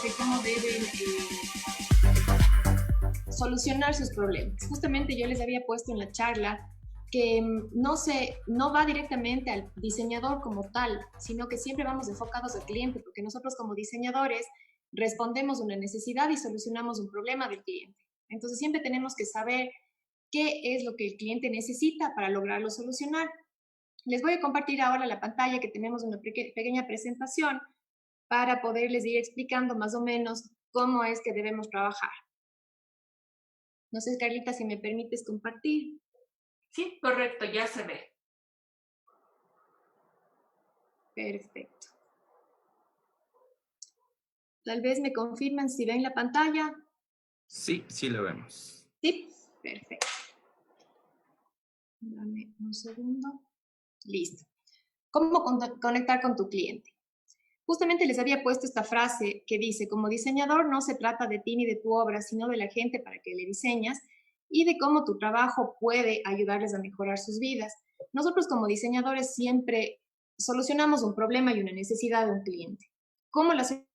de cómo deben solucionar sus problemas. Justamente yo les había puesto en la charla que no va directamente al diseñador como tal, sino que siempre vamos enfocados al cliente, porque nosotros como diseñadores respondemos una necesidad y solucionamos un problema del cliente. Entonces siempre tenemos que saber qué es lo que el cliente necesita para lograrlo solucionar. Les voy a compartir ahora la pantalla que tenemos una pequeña presentación para poderles ir explicando más o menos cómo es que debemos trabajar. No sé, Carlita, si me permites compartir. Sí, correcto, ya se ve. Perfecto. Tal vez me confirman si ven la pantalla. Sí, sí lo vemos. Sí, perfecto. Dame un segundo. Listo. ¿Cómo conectar con tu cliente? Justamente les había puesto esta frase que dice, como diseñador no se trata de ti ni de tu obra, sino de la gente para que le diseñas y de cómo tu trabajo puede ayudarles a mejorar sus vidas. Nosotros como diseñadores siempre solucionamos un problema y una necesidad de un cliente. ¿Cómo lo hacemos?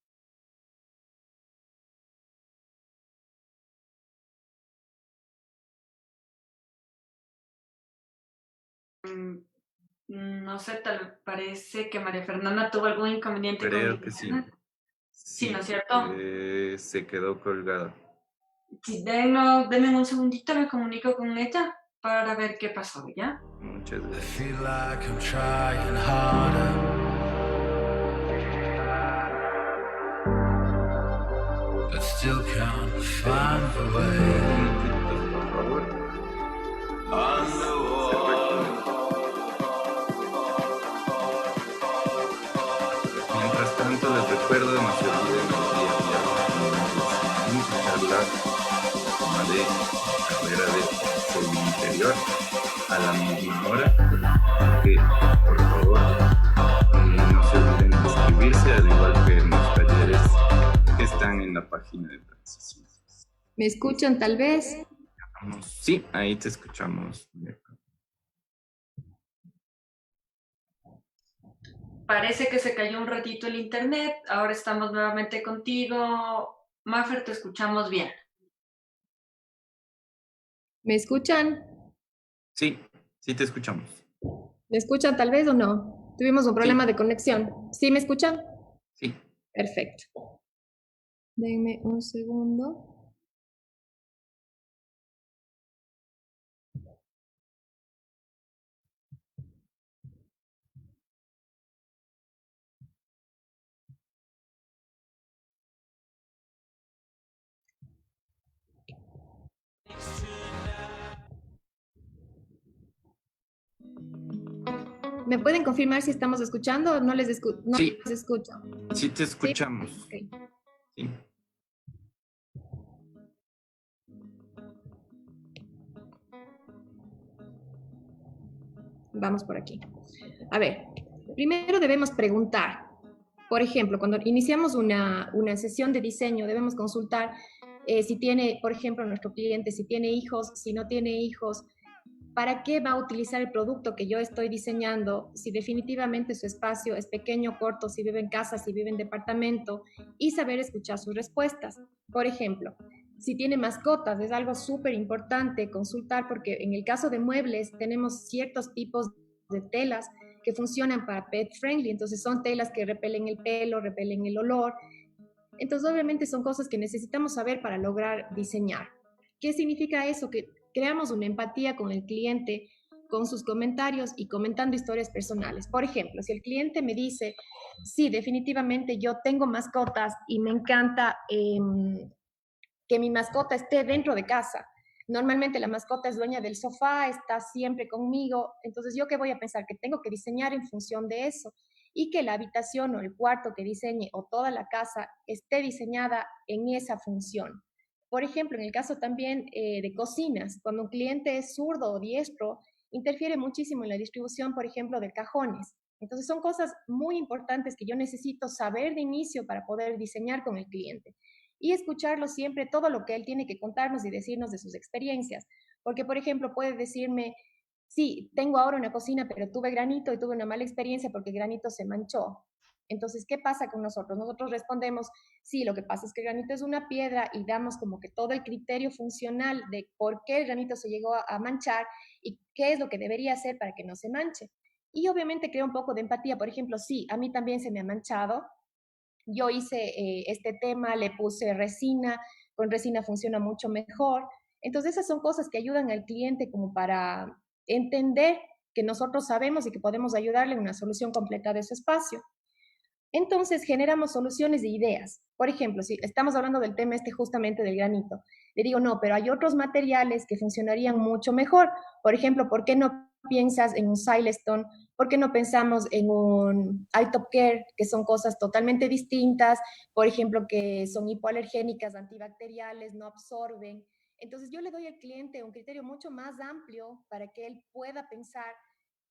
No sé, tal parece que María Fernanda tuvo algún inconveniente con el Creo que sí. internet. Sí, ¿no Sí, es cierto? se quedó colgado. Sí, denme un segundito, me comunico con ella para ver qué pasó, ¿ya? Muchas I gracias. feel like I'm trying harder, but still can't find the Un way. momentito, por favor. Se reconecta. Mientras tanto, les recuerdo, no se olviden el día viernes en su charla de carrera de diseño interior a la misma hora. Que, por favor, no se olviden de inscribirse, al igual que en los talleres que están en la página de transición. ¿Me escuchan tal vez? Sí, ahí te escuchamos. Parece que se cayó un ratito el internet, ahora estamos nuevamente contigo. Maffer, te escuchamos bien. ¿Me escuchan? Sí, sí te escuchamos. ¿Me escuchan tal vez o no? Tuvimos un Sí, problema de conexión. ¿Sí me escuchan? sí. Perfecto. Denme un segundo. ¿Me pueden confirmar si estamos escuchando o no les, no Sí, les escucho? sí te ¿Sí? escuchamos. Okay. Sí. Vamos por aquí. A ver, primero debemos preguntar. Por ejemplo, cuando iniciamos una sesión de diseño, debemos consultar si tiene, por ejemplo, nuestro cliente, si tiene hijos, si no tiene hijos, para qué va a utilizar el producto que yo estoy diseñando, si definitivamente su espacio es pequeño, corto, si vive en casa, si vive en departamento, y saber escuchar sus respuestas. Por ejemplo, si tiene mascotas, es algo súper importante consultar porque en el caso de muebles tenemos ciertos tipos de telas que funcionan para pet friendly, entonces son telas que repelen el pelo, repelen el olor, entonces obviamente son cosas que necesitamos saber para lograr diseñar. ¿Qué significa eso? Que creamos una empatía con el cliente, con sus comentarios y comentando historias personales. Por ejemplo, si el cliente me dice, sí, definitivamente yo tengo mascotas y me encanta que mi mascota esté dentro de casa. Normalmente la mascota es dueña del sofá, está siempre conmigo, entonces yo qué voy a pensar que tengo que diseñar en función de eso y que la habitación o el cuarto que diseñe o toda la casa esté diseñada en esa función. Por ejemplo, en el caso también de cocinas, cuando un cliente es zurdo o diestro, interfiere muchísimo en la distribución, por ejemplo, de cajones. Entonces son cosas muy importantes que yo necesito saber de inicio para poder diseñar con el cliente y escucharlo siempre, todo lo que él tiene que contarnos y decirnos de sus experiencias. Porque, por ejemplo, puede decirme, sí, tengo ahora una cocina, pero tuve granito y tuve una mala experiencia porque el granito se manchó. Entonces, ¿qué pasa con nosotros? Nosotros respondemos, sí, lo que pasa es que el granito es una piedra y damos como que todo el criterio funcional de por qué el granito se llegó a manchar y qué es lo que debería hacer para que no se manche. Y obviamente crea un poco de empatía. Por ejemplo, sí, a mí también se me ha manchado. Yo hice este tema, le puse resina, con resina funciona mucho mejor. Entonces, esas son cosas que ayudan al cliente como para entender que nosotros sabemos y que podemos ayudarle en una solución completa de su espacio. Entonces generamos soluciones de ideas. Por ejemplo, si estamos hablando del tema este justamente del granito, le digo, no, pero hay otros materiales que funcionarían mucho mejor. Por ejemplo, ¿por qué no piensas en un Silestone? ¿Por qué no pensamos en un iTop Care, que son cosas totalmente distintas? Por ejemplo, que son hipoalergénicas, antibacteriales, no absorben. Entonces yo le doy al cliente un criterio mucho más amplio para que él pueda pensar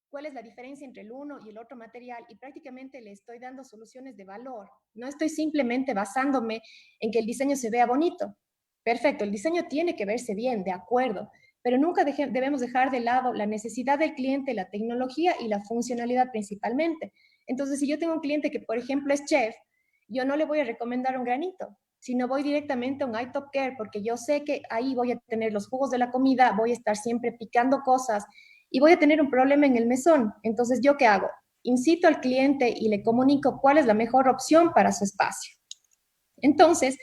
cuál es la diferencia entre el uno y el otro material y prácticamente le estoy dando soluciones de valor. No estoy simplemente basándome en que el diseño se vea bonito. Perfecto, el diseño tiene que verse bien, de acuerdo, pero nunca debemos dejar de lado la necesidad del cliente, la tecnología y la funcionalidad principalmente. Entonces, si yo tengo un cliente que, por ejemplo, es chef, yo no le voy a recomendar un granito, sino voy directamente a un iTop Care porque yo sé que ahí voy a tener los jugos de la comida, voy a estar siempre picando cosas, y voy a tener un problema en el mesón. Entonces, ¿yo qué hago? Incito al cliente y le comunico cuál es la mejor opción para su espacio. Entonces,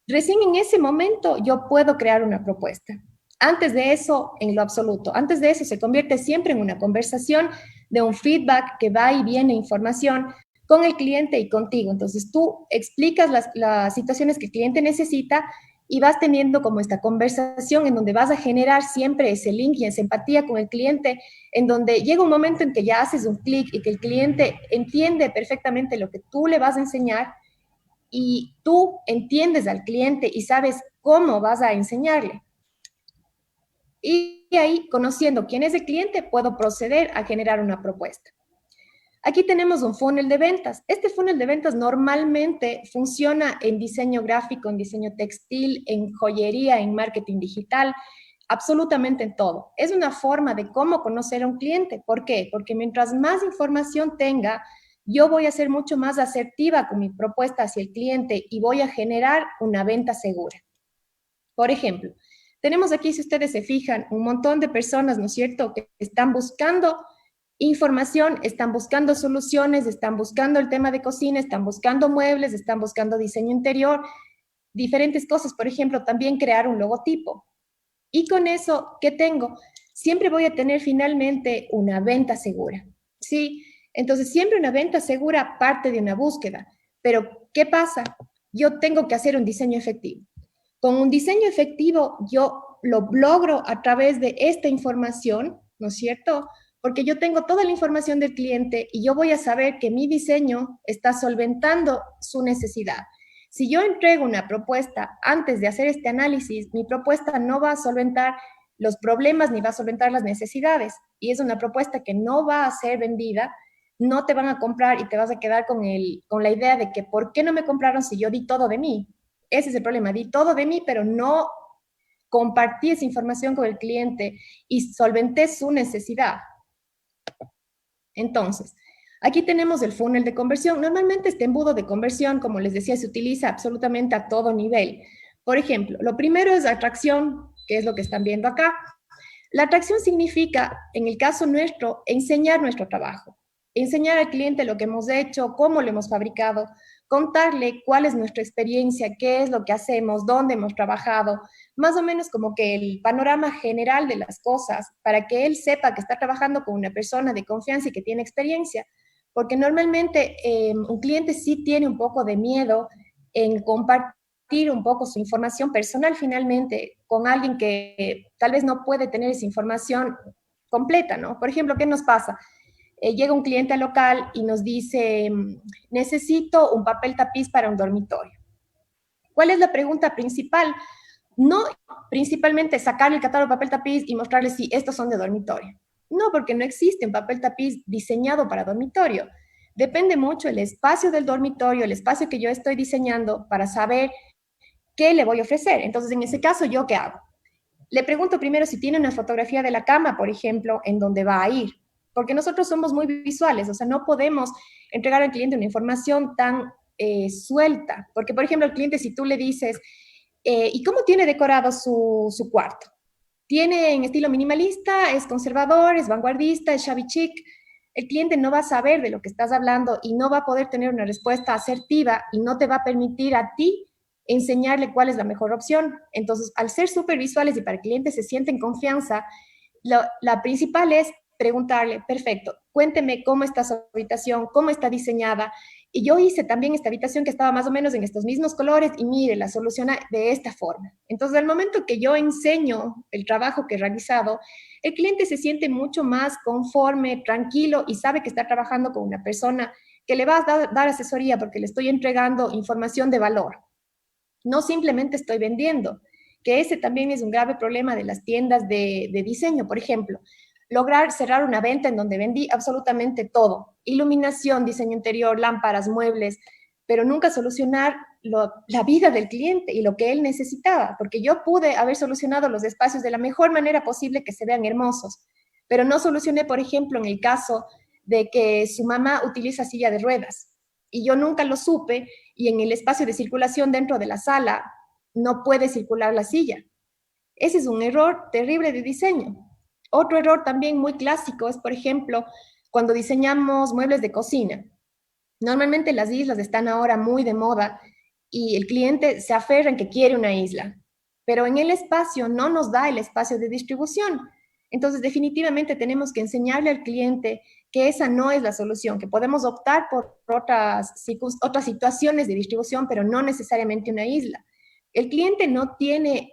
recién en ese momento yo puedo crear una propuesta. Antes de eso, en lo absoluto, antes de eso se convierte siempre en una conversación de un feedback que va y viene información con el cliente y contigo. Entonces, tú explicas las situaciones que el cliente necesita y vas teniendo como esta conversación en donde vas a generar siempre ese link y esa empatía con el cliente, en donde llega un momento en que ya haces un clic y que el cliente entiende perfectamente lo que tú le vas a enseñar y tú entiendes al cliente y sabes cómo vas a enseñarle. Y ahí, conociendo quién es el cliente, puedo proceder a generar una propuesta. Aquí tenemos un funnel de ventas. Este funnel de ventas normalmente funciona en diseño gráfico, en diseño textil, en joyería, en marketing digital, absolutamente en todo. Es una forma de cómo conocer a un cliente. ¿Por qué? Porque mientras más información tenga, yo voy a ser mucho más asertiva con mi propuesta hacia el cliente y voy a generar una venta segura. Por ejemplo, tenemos aquí, si ustedes se fijan, un montón de personas, ¿no es cierto?, que están buscando información, están buscando soluciones, están buscando el tema de cocina, están buscando muebles, están buscando diseño interior, diferentes cosas. Por ejemplo, también crear un logotipo. Y con eso, ¿qué tengo? Siempre voy a tener finalmente una venta segura, ¿sí? Entonces, siempre una venta segura parte de una búsqueda. Pero, ¿qué pasa? Yo tengo que hacer un diseño efectivo. Con un diseño efectivo, yo lo logro a través de esta información, ¿no es cierto?, porque yo tengo toda la información del cliente y yo voy a saber que mi diseño está solventando su necesidad. Si yo entrego una propuesta antes de hacer este análisis, mi propuesta no va a solventar los problemas ni va a solventar las necesidades. Y es una propuesta que no va a ser vendida, no te van a comprar y te vas a quedar con la idea de que ¿por qué no me compraron si yo di todo de mí? Ese es el problema, di todo de mí, pero no compartí esa información con el cliente y solventé su necesidad. Entonces, aquí tenemos el funnel de conversión. Normalmente este embudo de conversión, como les decía, se utiliza absolutamente a todo nivel. Por ejemplo, lo primero es atracción, que es lo que están viendo acá. La atracción significa, en el caso nuestro, enseñar nuestro trabajo, enseñar al cliente lo que hemos hecho, cómo lo hemos fabricado, contarle cuál es nuestra experiencia, qué es lo que hacemos, dónde hemos trabajado, más o menos como que el panorama general de las cosas, para que él sepa que está trabajando con una persona de confianza y que tiene experiencia, porque normalmente un cliente sí tiene un poco de miedo en compartir un poco su información personal finalmente con alguien que tal vez no puede tener esa información completa, ¿no? Por ejemplo, ¿qué nos pasa? Llega un cliente al local y nos dice, necesito un papel tapiz para un dormitorio. ¿Cuál es la pregunta principal? No principalmente sacar el catálogo de papel tapiz y mostrarle si estos son de dormitorio. No, porque no existe un papel tapiz diseñado para dormitorio. Depende mucho el espacio del dormitorio, el espacio que yo estoy diseñando para saber qué le voy a ofrecer. Entonces, en ese caso, ¿yo qué hago? Le pregunto primero si tiene una fotografía de la cama, por ejemplo, en donde va a ir. Porque nosotros somos muy visuales, o sea, no podemos entregar al cliente una información tan suelta. Porque, por ejemplo, al cliente, si tú le dices, ¿y cómo tiene decorado su cuarto? Tiene en estilo minimalista, es conservador, es vanguardista, es shabby chic. El cliente no va a saber de lo que estás hablando y no va a poder tener una respuesta asertiva y no te va a permitir a ti enseñarle cuál es la mejor opción. Entonces, al ser súper visuales y para que el cliente se sienta en confianza, la principal es preguntarle, perfecto, cuénteme cómo está su habitación, cómo está diseñada. Y yo hice también esta habitación que estaba más o menos en estos mismos colores y mire, la soluciona de esta forma. Entonces, al momento que yo enseño el trabajo que he realizado, el cliente se siente mucho más conforme, tranquilo y sabe que está trabajando con una persona que le va a dar asesoría porque le estoy entregando información de valor. No simplemente estoy vendiendo, que ese también es un grave problema de las tiendas de diseño, por ejemplo. Lograr cerrar una venta en donde vendí absolutamente todo, iluminación, diseño interior, lámparas, muebles, pero nunca solucionar la vida del cliente y lo que él necesitaba, porque yo pude haber solucionado los espacios de la mejor manera posible que se vean hermosos, pero no solucioné, por ejemplo, en el caso de que su mamá utiliza silla de ruedas y yo nunca lo supe y en el espacio de circulación dentro de la sala no puede circular la silla. Ese es un error terrible de diseño. Otro error también muy clásico es, por ejemplo, cuando diseñamos muebles de cocina. Normalmente las islas están ahora muy de moda y el cliente se aferra en que quiere una isla, pero en el espacio no nos da el espacio de distribución. Entonces, definitivamente tenemos que enseñarle al cliente que esa no es la solución, que podemos optar por otras situaciones de distribución, pero no necesariamente una isla. El cliente no tiene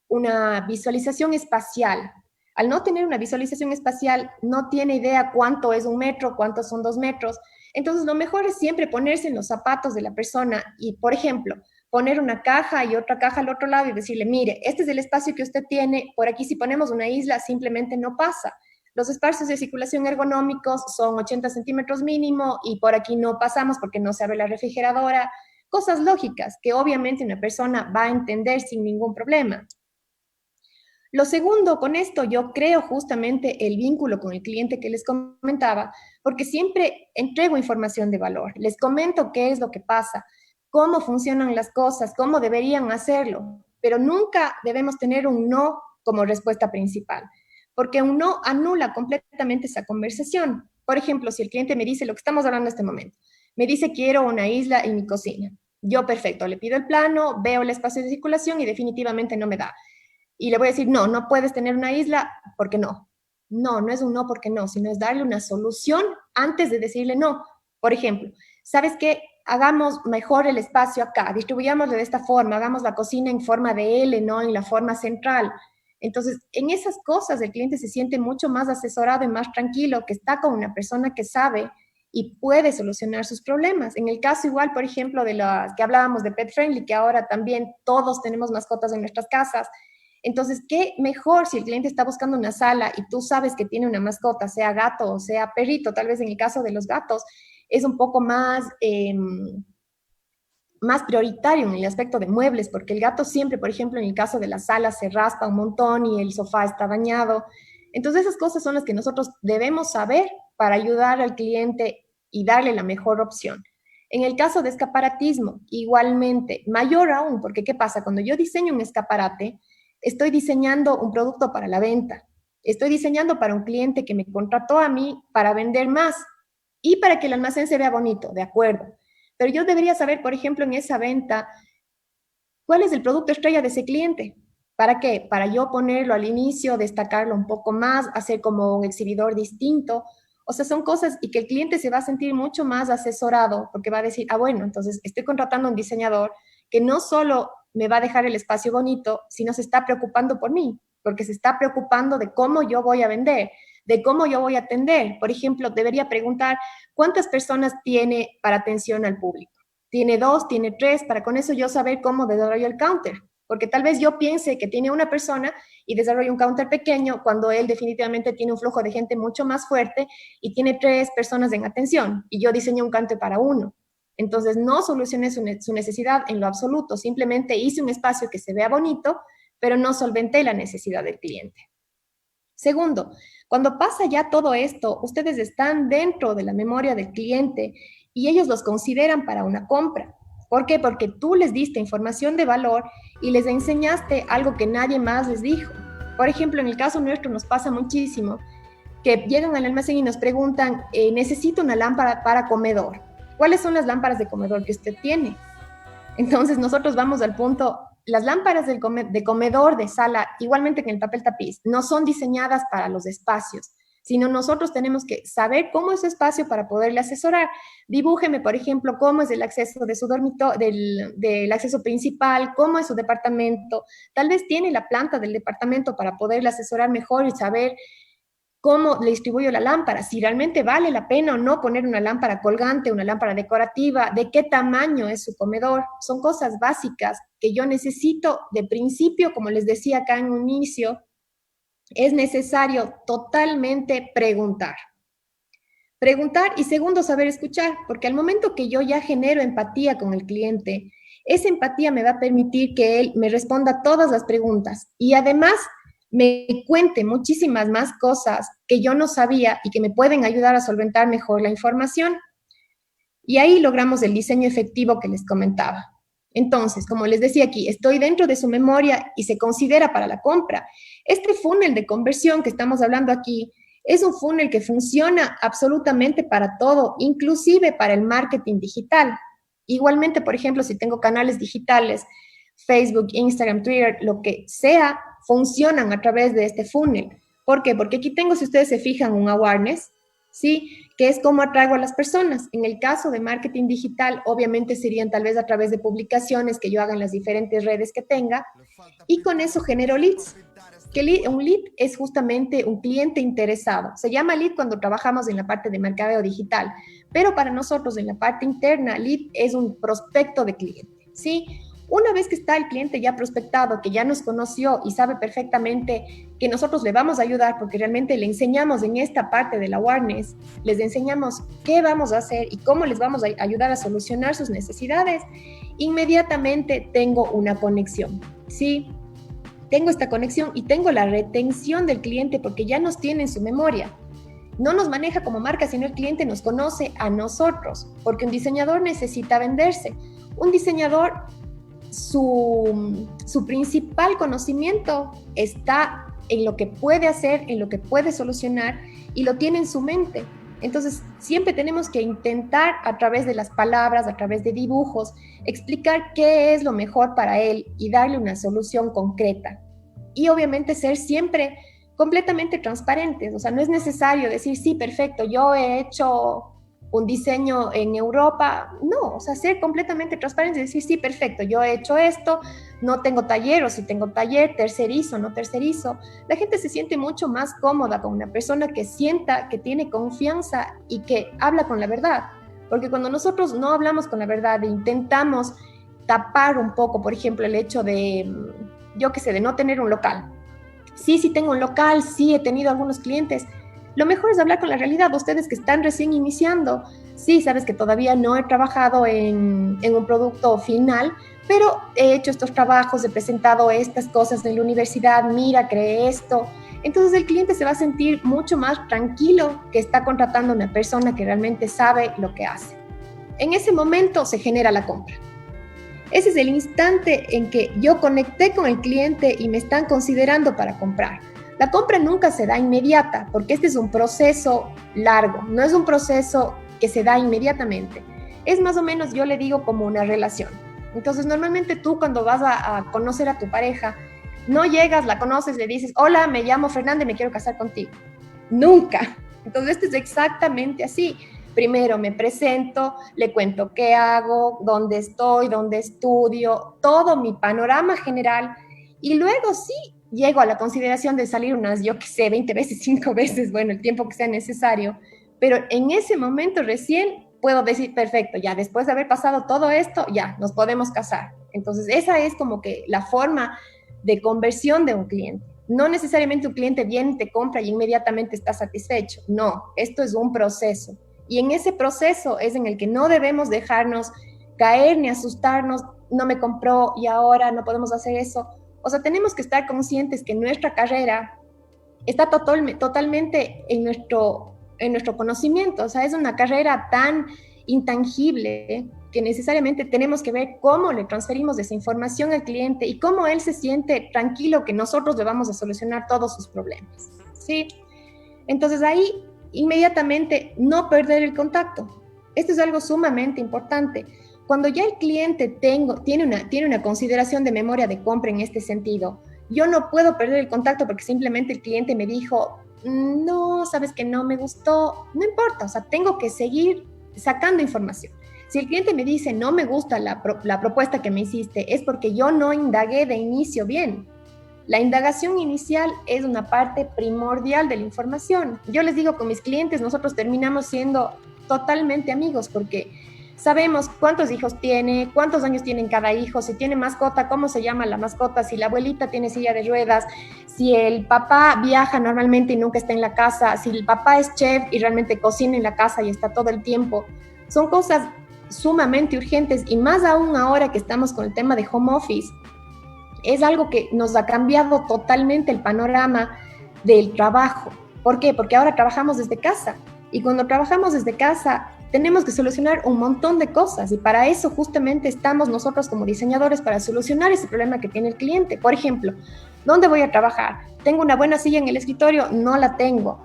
una visualización espacial. Al no tener una visualización espacial, no tiene idea cuánto es un metro, cuántos son 2 metros. Entonces, lo mejor es siempre ponerse en los zapatos de la persona y, por ejemplo, poner una caja y otra caja al otro lado y decirle, mire, este es el espacio que usted tiene, por aquí si ponemos una isla simplemente no pasa. Los espacios de circulación ergonómicos son 80 centímetros mínimo y por aquí no pasamos porque no se abre la refrigeradora. Cosas lógicas que obviamente una persona va a entender sin ningún problema. Lo segundo, con esto yo creo justamente el vínculo con el cliente que les comentaba, porque siempre entrego información de valor, les comento qué es lo que pasa, cómo funcionan las cosas, cómo deberían hacerlo, pero nunca debemos tener un no como respuesta principal, porque un no anula completamente esa conversación. Por ejemplo, si el cliente me dice lo que estamos hablando en este momento, me dice quiero una isla en mi cocina, yo perfecto, le pido el plano, veo el espacio de circulación y definitivamente no me da. Y le voy a decir, no, no puedes tener una isla porque no. No, no es un no porque no, sino es darle una solución antes de decirle no. Por ejemplo, ¿sabes qué? Hagamos mejor el espacio acá, distribuyámoslo de esta forma, hagamos la cocina en forma de L, no en la forma central. Entonces, en esas cosas el cliente se siente mucho más asesorado y más tranquilo, que está con una persona que sabe y puede solucionar sus problemas. En el caso igual, por ejemplo, de las que hablábamos de Pet Friendly, que ahora también todos tenemos mascotas en nuestras casas. Entonces, ¿qué mejor si el cliente está buscando una sala y tú sabes que tiene una mascota, sea gato o sea perrito? Tal vez en el caso de los gatos es un poco más prioritario en el aspecto de muebles, porque el gato siempre, por ejemplo, en el caso de la sala se raspa un montón y el sofá está dañado. Entonces, esas cosas son las que nosotros debemos saber para ayudar al cliente y darle la mejor opción. En el caso de escaparatismo, igualmente, mayor aún, porque ¿qué pasa? Cuando yo diseño un escaparate, estoy diseñando un producto para la venta, estoy diseñando para un cliente que me contrató a mí para vender más y para que el almacén se vea bonito, de acuerdo. Pero yo debería saber, por ejemplo, en esa venta, cuál es el producto estrella de ese cliente. ¿Para qué? Para yo ponerlo al inicio, destacarlo un poco más, hacer como un exhibidor distinto. O sea, son cosas y que el cliente se va a sentir mucho más asesorado porque va a decir, ah, bueno, entonces estoy contratando a un diseñador que no solo me va a dejar el espacio bonito, sino se está preocupando por mí, porque se está preocupando de cómo yo voy a vender, de cómo yo voy a atender. Por ejemplo, debería preguntar cuántas personas tiene para atención al público. ¿Tiene 2? ¿Tiene 3? Para con eso yo saber cómo desarrollo el counter. Porque tal vez yo piense que tiene una persona y desarrollo un counter pequeño cuando él definitivamente tiene un flujo de gente mucho más fuerte y tiene 3 personas en atención y yo diseñé un counter para 1. Entonces, no solucioné su necesidad en lo absoluto, simplemente hice un espacio que se vea bonito, pero no solventé la necesidad del cliente. Segundo, Cuando pasa ya todo esto, ustedes están dentro de la memoria del cliente y ellos los consideran para una compra. ¿Por qué? Porque tú les diste información de valor y les enseñaste algo que nadie más les dijo. Por ejemplo, en el caso nuestro nos pasa muchísimo que llegan al almacén y nos preguntan, necesito una lámpara para comedor. ¿Cuáles son las lámparas de comedor que usted tiene? Entonces nosotros vamos al punto, las lámparas de comedor, de sala, igualmente que en el papel tapiz, no son diseñadas para los espacios, sino nosotros tenemos que saber cómo es su espacio para poderle asesorar. Dibújeme, por ejemplo, cómo es el acceso de su dormitorio, del acceso principal, cómo es su departamento. Tal vez tiene la planta del departamento para poderle asesorar mejor y saber cómo le distribuyo la lámpara, si realmente vale la pena o no poner una lámpara colgante, una lámpara decorativa, de qué tamaño es su comedor. Son cosas básicas que yo necesito de principio, como les decía acá en un inicio, es necesario totalmente preguntar. Preguntar y segundo, saber escuchar, porque al momento que yo ya genero empatía con el cliente, esa empatía me va a permitir que él me responda todas las preguntas y además me cuente muchísimas más cosas que yo no sabía y que me pueden ayudar a solventar mejor la información. Y ahí logramos el diseño efectivo que les comentaba. Entonces, como les decía aquí, estoy dentro de su memoria y se considera para la compra. Este funnel de conversión que estamos hablando aquí es un funnel que funciona absolutamente para todo, inclusive para el marketing digital. Igualmente, por ejemplo, si tengo canales digitales, Facebook, Instagram, Twitter, lo que sea, funcionan a través de este funnel. ¿Por qué? Porque aquí tengo, si ustedes se fijan, un awareness, ¿sí? Que es cómo atraigo a las personas. En el caso de marketing digital, obviamente serían tal vez a través de publicaciones que yo haga en las diferentes redes que tenga, y con eso genero leads. Un lead es justamente un cliente interesado. Se llama lead cuando trabajamos en la parte de mercadeo digital, pero para nosotros en la parte interna, lead es un prospecto de cliente, ¿sí? Una vez que está el cliente ya prospectado, que ya nos conoció y sabe perfectamente que nosotros le vamos a ayudar porque realmente le enseñamos en esta parte de la awareness, les enseñamos qué vamos a hacer y cómo les vamos a ayudar a solucionar sus necesidades, inmediatamente tengo una conexión, ¿sí? Tengo esta conexión y tengo la retención del cliente porque ya nos tiene en su memoria. No nos maneja como marca, sino el cliente nos conoce a nosotros, porque un diseñador necesita venderse. Un diseñador, su principal conocimiento está en lo que puede hacer, en lo que puede solucionar y lo tiene en su mente. Entonces, siempre tenemos que intentar a través de las palabras, a través de dibujos, explicar qué es lo mejor para él y darle una solución concreta. Y obviamente ser siempre completamente transparentes. O sea, no es necesario decir, sí, perfecto, yo he hecho un diseño en Europa. No, o sea, ser completamente transparente y decir, sí, perfecto, yo he hecho esto, no tengo taller o si tengo taller, tercerizo, no tercerizo. La gente se siente mucho más cómoda con una persona que sienta que tiene confianza y que habla con la verdad. Porque cuando nosotros no hablamos con la verdad e intentamos tapar un poco, por ejemplo, el hecho de, yo qué sé, de no tener un local. Sí, sí tengo un local, sí he tenido algunos clientes. Lo mejor es hablar con la realidad. Ustedes que están recién iniciando, sí, sabes que todavía no he trabajado en un producto final, pero he hecho estos trabajos, he presentado estas cosas en la universidad, mira, creé esto. Entonces el cliente se va a sentir mucho más tranquilo que está contratando a una persona que realmente sabe lo que hace. En ese momento se genera la compra. Ese es el instante en que yo conecté con el cliente y me están considerando para comprar. La compra nunca se da inmediata, porque este es un proceso largo, no es un proceso que se da inmediatamente. Es más o menos, yo le digo, como una relación. Entonces, normalmente tú cuando vas a conocer a tu pareja, no llegas, la conoces, le dices, hola, me llamo Fernanda y me quiero casar contigo. Nunca. Entonces, esto es exactamente así. Primero me presento, le cuento qué hago, dónde estoy, dónde estudio, todo mi panorama general y luego sí llego a la consideración de salir unas, yo qué sé, 20 veces, 5 veces, bueno, el tiempo que sea necesario, pero en ese momento recién puedo decir, perfecto, ya después de haber pasado todo esto, ya, nos podemos casar. Entonces esa es como que la forma de conversión de un cliente. No necesariamente un cliente viene, te compra y inmediatamente está satisfecho. No, esto es un proceso. Y en ese proceso es en el que no debemos dejarnos caer ni asustarnos, no me compró y ahora no podemos hacer eso. O sea, tenemos que estar conscientes que nuestra carrera está totalmente en nuestro conocimiento. O sea, es una carrera tan intangible que necesariamente tenemos que ver cómo le transferimos esa información al cliente y cómo él se siente tranquilo que nosotros le vamos a solucionar todos sus problemas, ¿sí? Entonces ahí inmediatamente no perder el contacto. Esto es algo sumamente importante. Cuando ya el cliente tiene una consideración de memoria de compra en este sentido, yo no puedo perder el contacto porque simplemente el cliente me dijo, no, sabes que no me gustó, no importa, o sea, tengo que seguir sacando información. Si el cliente me dice, no me gusta la propuesta que me hiciste, es porque yo no indagué de inicio bien. La indagación inicial es una parte primordial de la información. Yo les digo, con mis clientes nosotros terminamos siendo totalmente amigos porque sabemos cuántos hijos tiene, cuántos años tienen cada hijo, si tiene mascota, cómo se llama la mascota, si la abuelita tiene silla de ruedas, si el papá viaja normalmente y nunca está en la casa, si el papá es chef y realmente cocina en la casa y está todo el tiempo. Son cosas sumamente urgentes y más aún ahora que estamos con el tema de home office. Es algo que nos ha cambiado totalmente el panorama del trabajo. ¿Por qué? Porque ahora trabajamos desde casa y cuando trabajamos desde casa tenemos que solucionar un montón de cosas y para eso justamente estamos nosotros como diseñadores para solucionar ese problema que tiene el cliente. Por ejemplo, ¿dónde voy a trabajar? ¿Tengo una buena silla en el escritorio? No la tengo.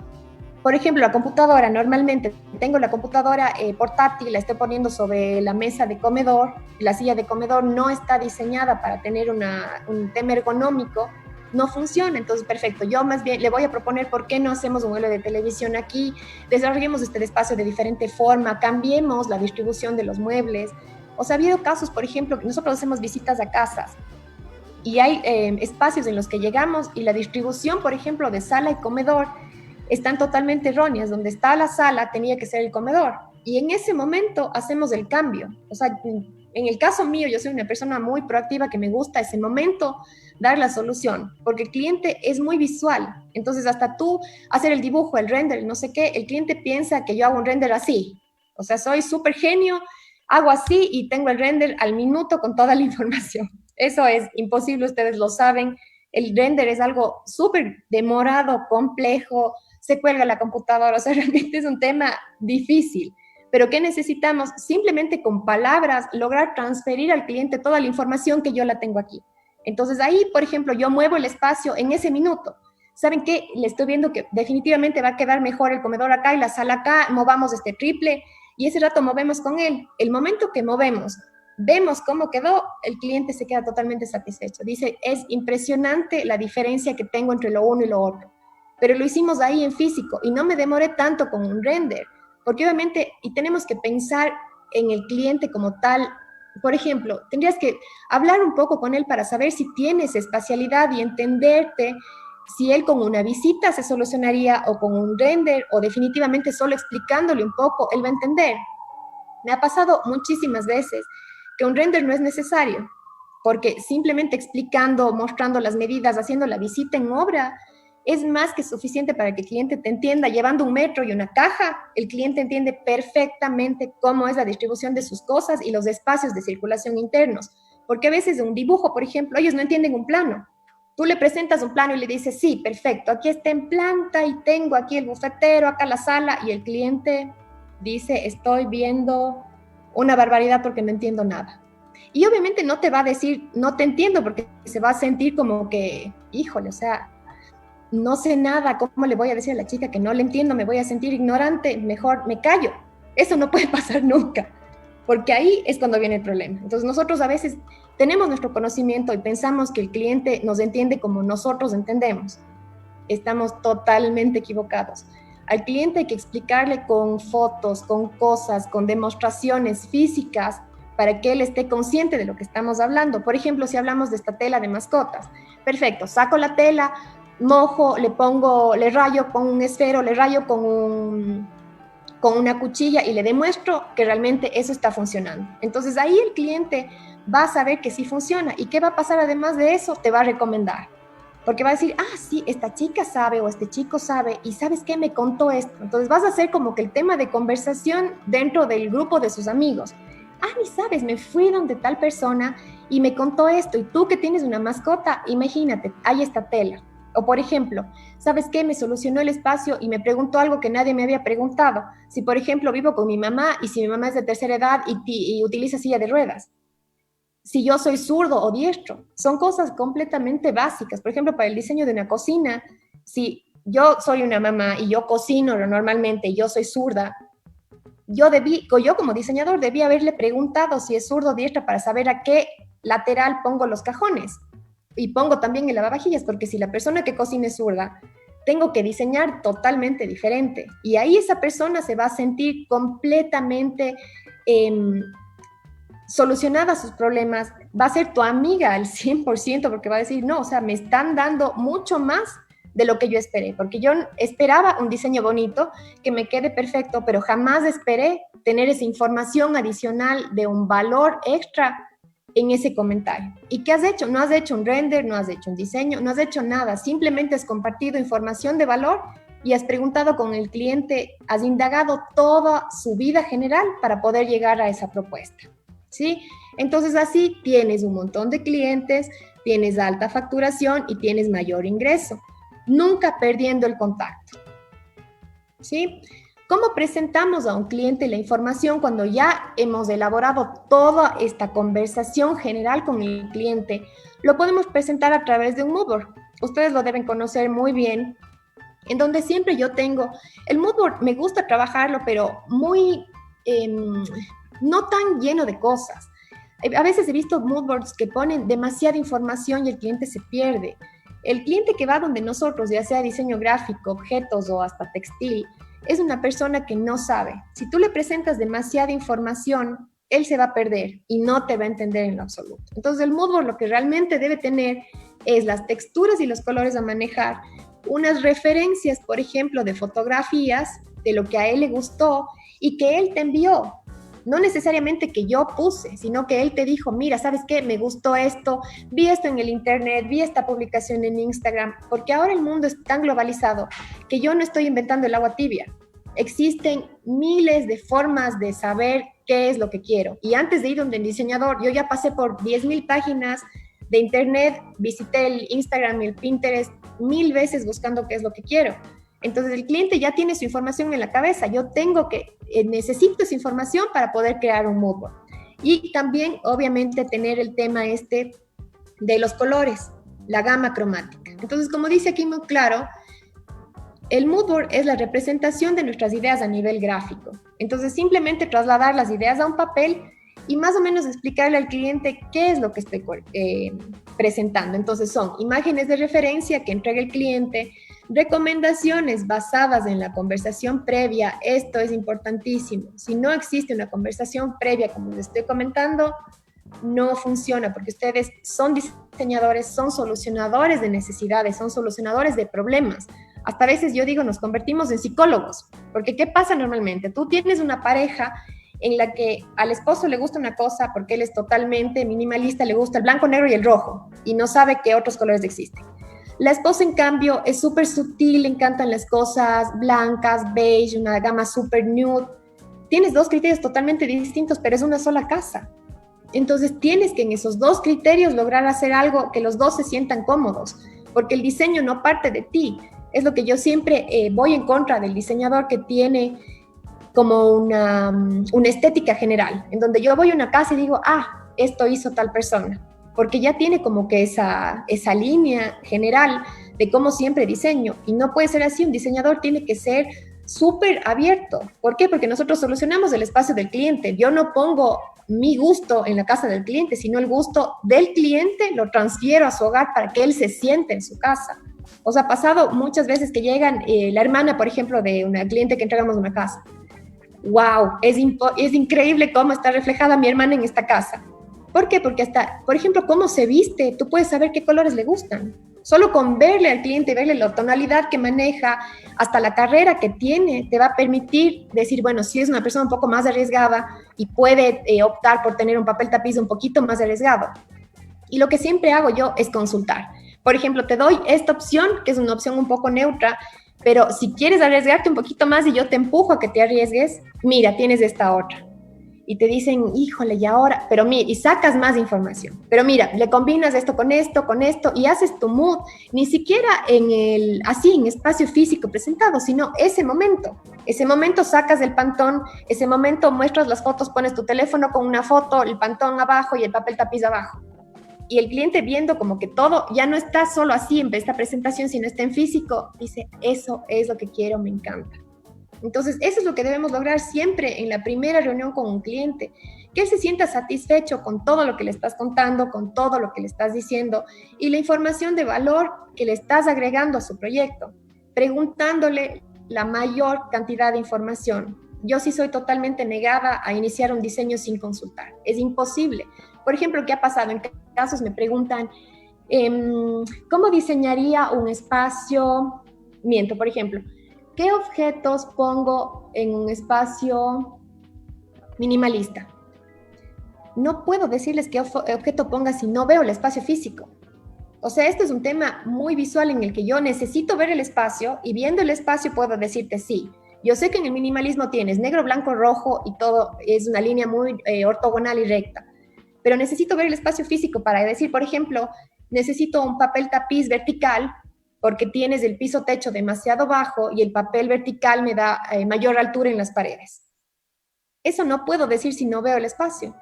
Por ejemplo, la computadora, normalmente tengo la computadora portátil, la estoy poniendo sobre la mesa de comedor, la silla de comedor no está diseñada para tener un tema ergonómico, no funciona, entonces perfecto, yo más bien le voy a proponer por qué no hacemos un mueble de televisión aquí, desarrollemos este espacio de diferente forma, cambiemos la distribución de los muebles. O sea, ha habido casos, por ejemplo, que nosotros hacemos visitas a casas y hay espacios en los que llegamos y la distribución, por ejemplo, de sala y comedor están totalmente erróneas. Donde está la sala tenía que ser el comedor. Y en ese momento hacemos el cambio. O sea, en el caso mío, yo soy una persona muy proactiva que me gusta ese momento dar la solución, porque el cliente es muy visual. Entonces, hasta tú hacer el dibujo, el render, no sé qué, el cliente piensa que yo hago un render así. O sea, soy súper genio, hago así y tengo el render al minuto con toda la información. Eso es imposible, ustedes lo saben. El render es algo súper demorado, complejo, se cuelga la computadora, o sea, realmente es un tema difícil. Pero ¿qué necesitamos? Simplemente con palabras lograr transferir al cliente toda la información que yo la tengo aquí. Entonces ahí, por ejemplo, yo muevo el espacio en ese minuto. ¿Saben qué? Le estoy viendo que definitivamente va a quedar mejor el comedor acá y la sala acá, movamos este triple y ese rato movemos con él. El momento que movemos, vemos cómo quedó, el cliente se queda totalmente satisfecho. Dice, es impresionante la diferencia que tengo entre lo uno y lo otro. Pero lo hicimos ahí en físico y no me demoré tanto con un render, porque obviamente, y tenemos que pensar en el cliente como tal. Por ejemplo, tendrías que hablar un poco con él para saber si tienes espacialidad y entenderte si él con una visita se solucionaría o con un render o definitivamente solo explicándole un poco, él va a entender. Me ha pasado muchísimas veces que un render no es necesario, porque simplemente explicando, mostrando las medidas, haciendo la visita en obra, es más que suficiente para que el cliente te entienda. Llevando un metro y una caja, el cliente entiende perfectamente cómo es la distribución de sus cosas y los espacios de circulación internos. Porque a veces un dibujo, por ejemplo, ellos no entienden un plano. Tú le presentas un plano y le dices, sí, perfecto, aquí está en planta y tengo aquí el bufetero, acá la sala, y el cliente dice, estoy viendo una barbaridad porque no entiendo nada. Y obviamente no te va a decir, no te entiendo, porque se va a sentir como que, híjole, o sea, no sé nada, ¿cómo le voy a decir a la chica que no le entiendo? Me voy a sentir ignorante, mejor me callo. Eso no puede pasar nunca, porque ahí es cuando viene el problema. Entonces nosotros a veces tenemos nuestro conocimiento y pensamos que el cliente nos entiende como nosotros entendemos. Estamos totalmente equivocados. Al cliente hay que explicarle con fotos, con cosas, con demostraciones físicas para que él esté consciente de lo que estamos hablando. Por ejemplo, si hablamos de esta tela de mascotas, perfecto, saco la tela, mojo, le pongo, le rayo con un esfero, le rayo con una cuchilla y le demuestro que realmente eso está funcionando. Entonces ahí el cliente va a saber que sí funciona. ¿Y qué va a pasar además de eso? Te va a recomendar. Porque va a decir, ah, sí, esta chica sabe o este chico sabe y ¿sabes qué? Me contó esto. Entonces vas a hacer como que el tema de conversación dentro del grupo de sus amigos. Ah, ni sabes, me fui donde tal persona y me contó esto. Y tú que tienes una mascota, imagínate, hay esta tela. O por ejemplo, ¿sabes qué? Me solucionó el espacio y me preguntó algo que nadie me había preguntado. Si por ejemplo vivo con mi mamá y si mi mamá es de tercera edad y utiliza silla de ruedas. Si yo soy zurdo o diestro. Son cosas completamente básicas. Por ejemplo, para el diseño de una cocina, si yo soy una mamá y yo cocino normalmente y yo soy zurda, yo como diseñador debí haberle preguntado si es zurdo o diestra para saber a qué lateral pongo los cajones. Y pongo también el lavavajillas, porque si la persona que cocina es zurda, tengo que diseñar totalmente diferente. Y ahí esa persona se va a sentir completamente solucionada sus problemas, va a ser tu amiga al 100%, porque va a decir, no, o sea, me están dando mucho más de lo que yo esperé, porque yo esperaba un diseño bonito, que me quede perfecto, pero jamás esperé tener esa información adicional de un valor extra en ese comentario. ¿Y qué has hecho? No has hecho un render, no has hecho un diseño, no has hecho nada, simplemente has compartido información de valor y has preguntado con el cliente, has indagado toda su vida general para poder llegar a esa propuesta, ¿sí? Entonces así tienes un montón de clientes, tienes alta facturación y tienes mayor ingreso, nunca perdiendo el contacto, ¿sí? ¿Cómo presentamos a un cliente la información cuando ya hemos elaborado toda esta conversación general con el cliente? Lo podemos presentar a través de un mood board. Ustedes lo deben conocer muy bien, en donde siempre yo tengo, el mood board me gusta trabajarlo, pero muy, no tan lleno de cosas. A veces he visto mood boards que ponen demasiada información y el cliente se pierde. El cliente que va donde nosotros, ya sea diseño gráfico, objetos o hasta textil, es una persona que no sabe. Si tú le presentas demasiada información, él se va a perder y no te va a entender en lo absoluto. Entonces el mood board lo que realmente debe tener es las texturas y los colores a manejar, unas referencias, por ejemplo, de fotografías de lo que a él le gustó y que él te envió. No necesariamente que yo puse, sino que él te dijo, mira, ¿sabes qué? Me gustó esto, vi esto en el internet, vi esta publicación en Instagram, porque ahora el mundo es tan globalizado que yo no estoy inventando el agua tibia. Existen miles de formas de saber qué es lo que quiero. Y antes de ir donde el diseñador, yo ya pasé por 10,000 páginas de internet, visité el Instagram y el Pinterest 1000 veces buscando qué es lo que quiero. Entonces el cliente ya tiene su información en la cabeza. Yo necesito esa información para poder crear un mood board. Y también, obviamente, tener el tema de los colores, la gama cromática. Entonces, como dice aquí muy claro, el mood board es la representación de nuestras ideas a nivel gráfico. Entonces, simplemente trasladar las ideas a un papel y más o menos explicarle al cliente qué es lo que estoy presentando. Entonces, son imágenes de referencia que entrega el cliente, recomendaciones basadas en la conversación previa. Esto es importantísimo. Si no existe una conversación previa, como les estoy comentando, no funciona, porque ustedes son diseñadores, son solucionadores de necesidades, son solucionadores de problemas. Hasta a veces yo digo, nos convertimos en psicólogos, porque ¿qué pasa normalmente? Tú tienes una pareja en la que al esposo le gusta una cosa porque él es totalmente minimalista, le gusta el blanco, negro y el rojo, y no sabe que otros colores existen. La esposa, en cambio, es súper sutil, le encantan las cosas blancas, beige, una gama súper nude. Tienes dos criterios totalmente distintos, pero es una sola casa. Entonces tienes que en esos dos criterios lograr hacer algo que los dos se sientan cómodos, porque el diseño no parte de ti. Es lo que yo siempre voy en contra del diseñador que tiene como una estética general, en donde yo voy a una casa y digo, esto hizo tal persona, porque ya tiene como que esa línea general de cómo siempre diseño, y no puede ser así. Un diseñador tiene que ser súper abierto. ¿Por qué? Porque nosotros solucionamos el espacio del cliente. Yo no pongo mi gusto en la casa del cliente, sino el gusto del cliente lo transfiero a su hogar para que él se siente en su casa. O sea, ha pasado muchas veces que llegan, la hermana, por ejemplo, de una cliente que entregamos una casa. ¡Wow! Es increíble cómo está reflejada mi hermana en esta casa. ¿Por qué? Porque hasta, por ejemplo, cómo se viste, tú puedes saber qué colores le gustan. Solo con verle al cliente, verle la tonalidad que maneja, hasta la carrera que tiene, te va a permitir decir, bueno, si es una persona un poco más arriesgada y puede optar por tener un papel tapiz un poquito más arriesgado. Y lo que siempre hago yo es consultar. Por ejemplo, te doy esta opción, que es una opción un poco neutra, pero si quieres arriesgarte un poquito más y yo te empujo a que te arriesgues, mira, tienes esta otra. y te dicen, híjole, y ahora, pero mira, y sacas más información. Pero mira, le combinas esto, con esto, y haces tu mood, ni siquiera así, en espacio físico presentado, sino ese momento sacas el pantón, ese momento muestras las fotos, pones tu teléfono con una foto, el pantón abajo y el papel tapiz abajo. Y el cliente viendo como que todo ya no está solo así en esta presentación, sino está en físico, dice, eso es lo que quiero, me encanta. Entonces, eso es lo que debemos lograr siempre en la primera reunión con un cliente, que él se sienta satisfecho con todo lo que le estás contando, con todo lo que le estás diciendo y la información de valor que le estás agregando a su proyecto, preguntándole la mayor cantidad de información. Yo sí soy totalmente negada a iniciar un diseño sin consultar. Es imposible. Por ejemplo, ¿qué ha pasado? En casos me preguntan, ¿cómo diseñaría un espacio? Miento, por ejemplo, ¿qué objetos pongo en un espacio minimalista? No puedo decirles qué objeto ponga si no veo el espacio físico. O sea, este es un tema muy visual en el que yo necesito ver el espacio y viendo el espacio puedo decirte sí. Yo sé que en el minimalismo tienes negro, blanco, rojo y todo es una línea muy ortogonal y recta, pero necesito ver el espacio físico para decir, por ejemplo, necesito un papel tapiz vertical porque tienes el piso techo demasiado bajo y el papel vertical me da mayor altura en las paredes. Eso no puedo decir si no veo el espacio.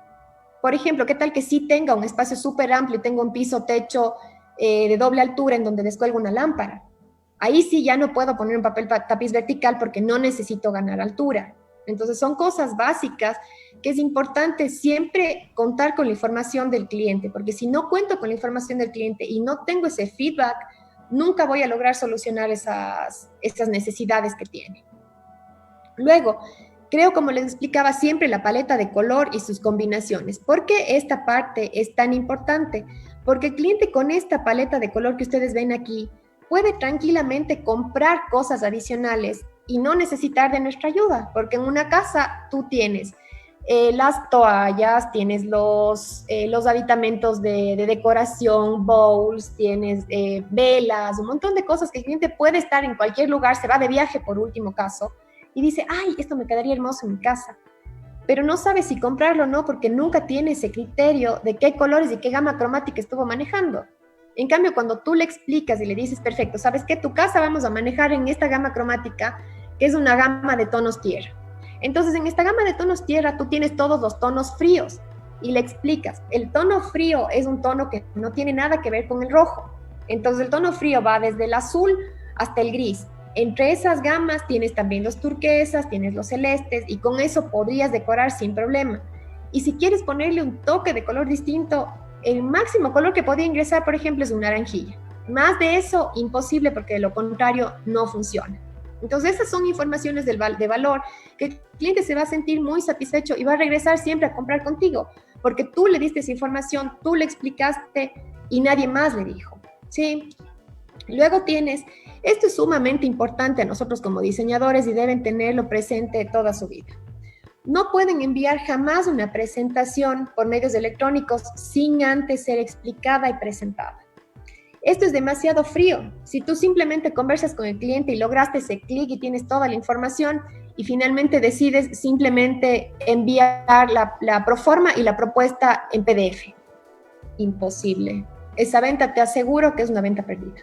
Por ejemplo, ¿qué tal que sí tenga un espacio súper amplio y tengo un piso techo de doble altura en donde descuelgo una lámpara? Ahí sí ya no puedo poner un papel tapiz vertical porque no necesito ganar altura. Entonces son cosas básicas que es importante siempre contar con la información del cliente, porque si no cuento con la información del cliente y no tengo ese feedback, nunca voy a lograr solucionar esas necesidades que tiene. Luego, creo, como les explicaba siempre, la paleta de color y sus combinaciones. ¿Por qué esta parte es tan importante? Porque el cliente con esta paleta de color que ustedes ven aquí puede tranquilamente comprar cosas adicionales y no necesitar de nuestra ayuda, porque en una casa tú tienes las toallas, tienes los aditamentos de decoración, bowls, tienes velas, un montón de cosas que el cliente puede estar en cualquier lugar, se va de viaje por último caso, y dice, ay, esto me quedaría hermoso en mi casa, pero no sabe si comprarlo o no porque nunca tiene ese criterio de qué colores y qué gama cromática estuvo manejando. En cambio, cuando tú le explicas y le dices, perfecto, ¿sabes qué? Tu casa vamos a manejar en esta gama cromática, que es una gama de tonos tierra. Entonces, en esta gama de tonos tierra, tú tienes todos los tonos fríos y le explicas, el tono frío es un tono que no tiene nada que ver con el rojo. Entonces, el tono frío va desde el azul hasta el gris. Entre esas gamas tienes también los turquesas, tienes los celestes y con eso podrías decorar sin problema. Y si quieres ponerle un toque de color distinto, el máximo color que podría ingresar, por ejemplo, es un naranjilla. Más de eso, imposible, porque de lo contrario no funciona. Entonces, esas son informaciones de valor que el cliente se va a sentir muy satisfecho y va a regresar siempre a comprar contigo, porque tú le diste esa información, tú le explicaste y nadie más le dijo, ¿sí? Luego tienes, esto es sumamente importante a nosotros como diseñadores y deben tenerlo presente toda su vida. No pueden enviar jamás una presentación por medios electrónicos sin antes ser explicada y presentada. Esto es demasiado frío. Si tú simplemente conversas con el cliente y lograste ese clic y tienes toda la información y finalmente decides simplemente enviar la proforma y la propuesta en PDF. Imposible. Esa venta te aseguro que es una venta perdida.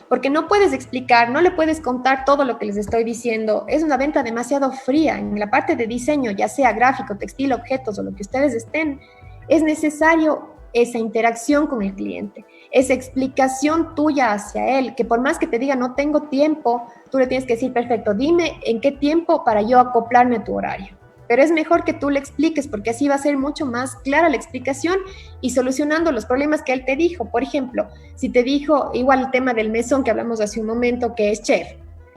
Porque no puedes explicar, no le puedes contar todo lo que les estoy diciendo. Es una venta demasiado fría. En la parte de diseño, ya sea gráfico, textil, objetos o lo que ustedes estén, es necesario esa interacción con el cliente, esa explicación tuya hacia él, que por más que te diga no tengo tiempo, tú le tienes que decir, perfecto, dime en qué tiempo para yo acoplarme a tu horario. Pero es mejor que tú le expliques porque así va a ser mucho más clara la explicación y solucionando los problemas que él te dijo. Por ejemplo, si te dijo igual el tema del mesón que hablamos hace un momento, que es chef,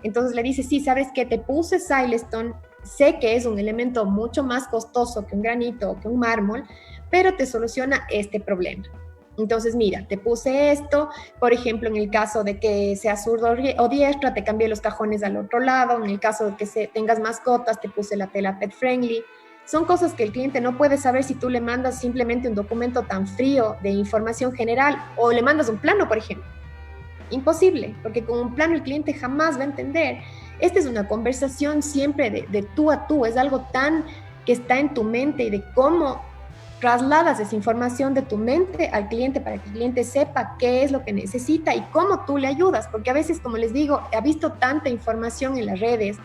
entonces le dices, sí, ¿sabes qué? Te puse Silestone, sé que es un elemento mucho más costoso que un granito o que un mármol, pero te soluciona este problema. Entonces, mira, te puse esto, por ejemplo, en el caso de que seas zurdo o diestra, te cambié los cajones al otro lado, en el caso de que tengas mascotas, te puse la tela pet friendly. Son cosas que el cliente no puede saber si tú le mandas simplemente un documento tan frío de información general o le mandas un plano, por ejemplo. Imposible, porque con un plano el cliente jamás va a entender. Esta es una conversación siempre de tú a tú, es algo tan que está en tu mente y de cómo trasladas esa información de tu mente al cliente para que el cliente sepa qué es lo que necesita y cómo tú le ayudas, porque a veces, como les digo, ha visto tanta información en las redes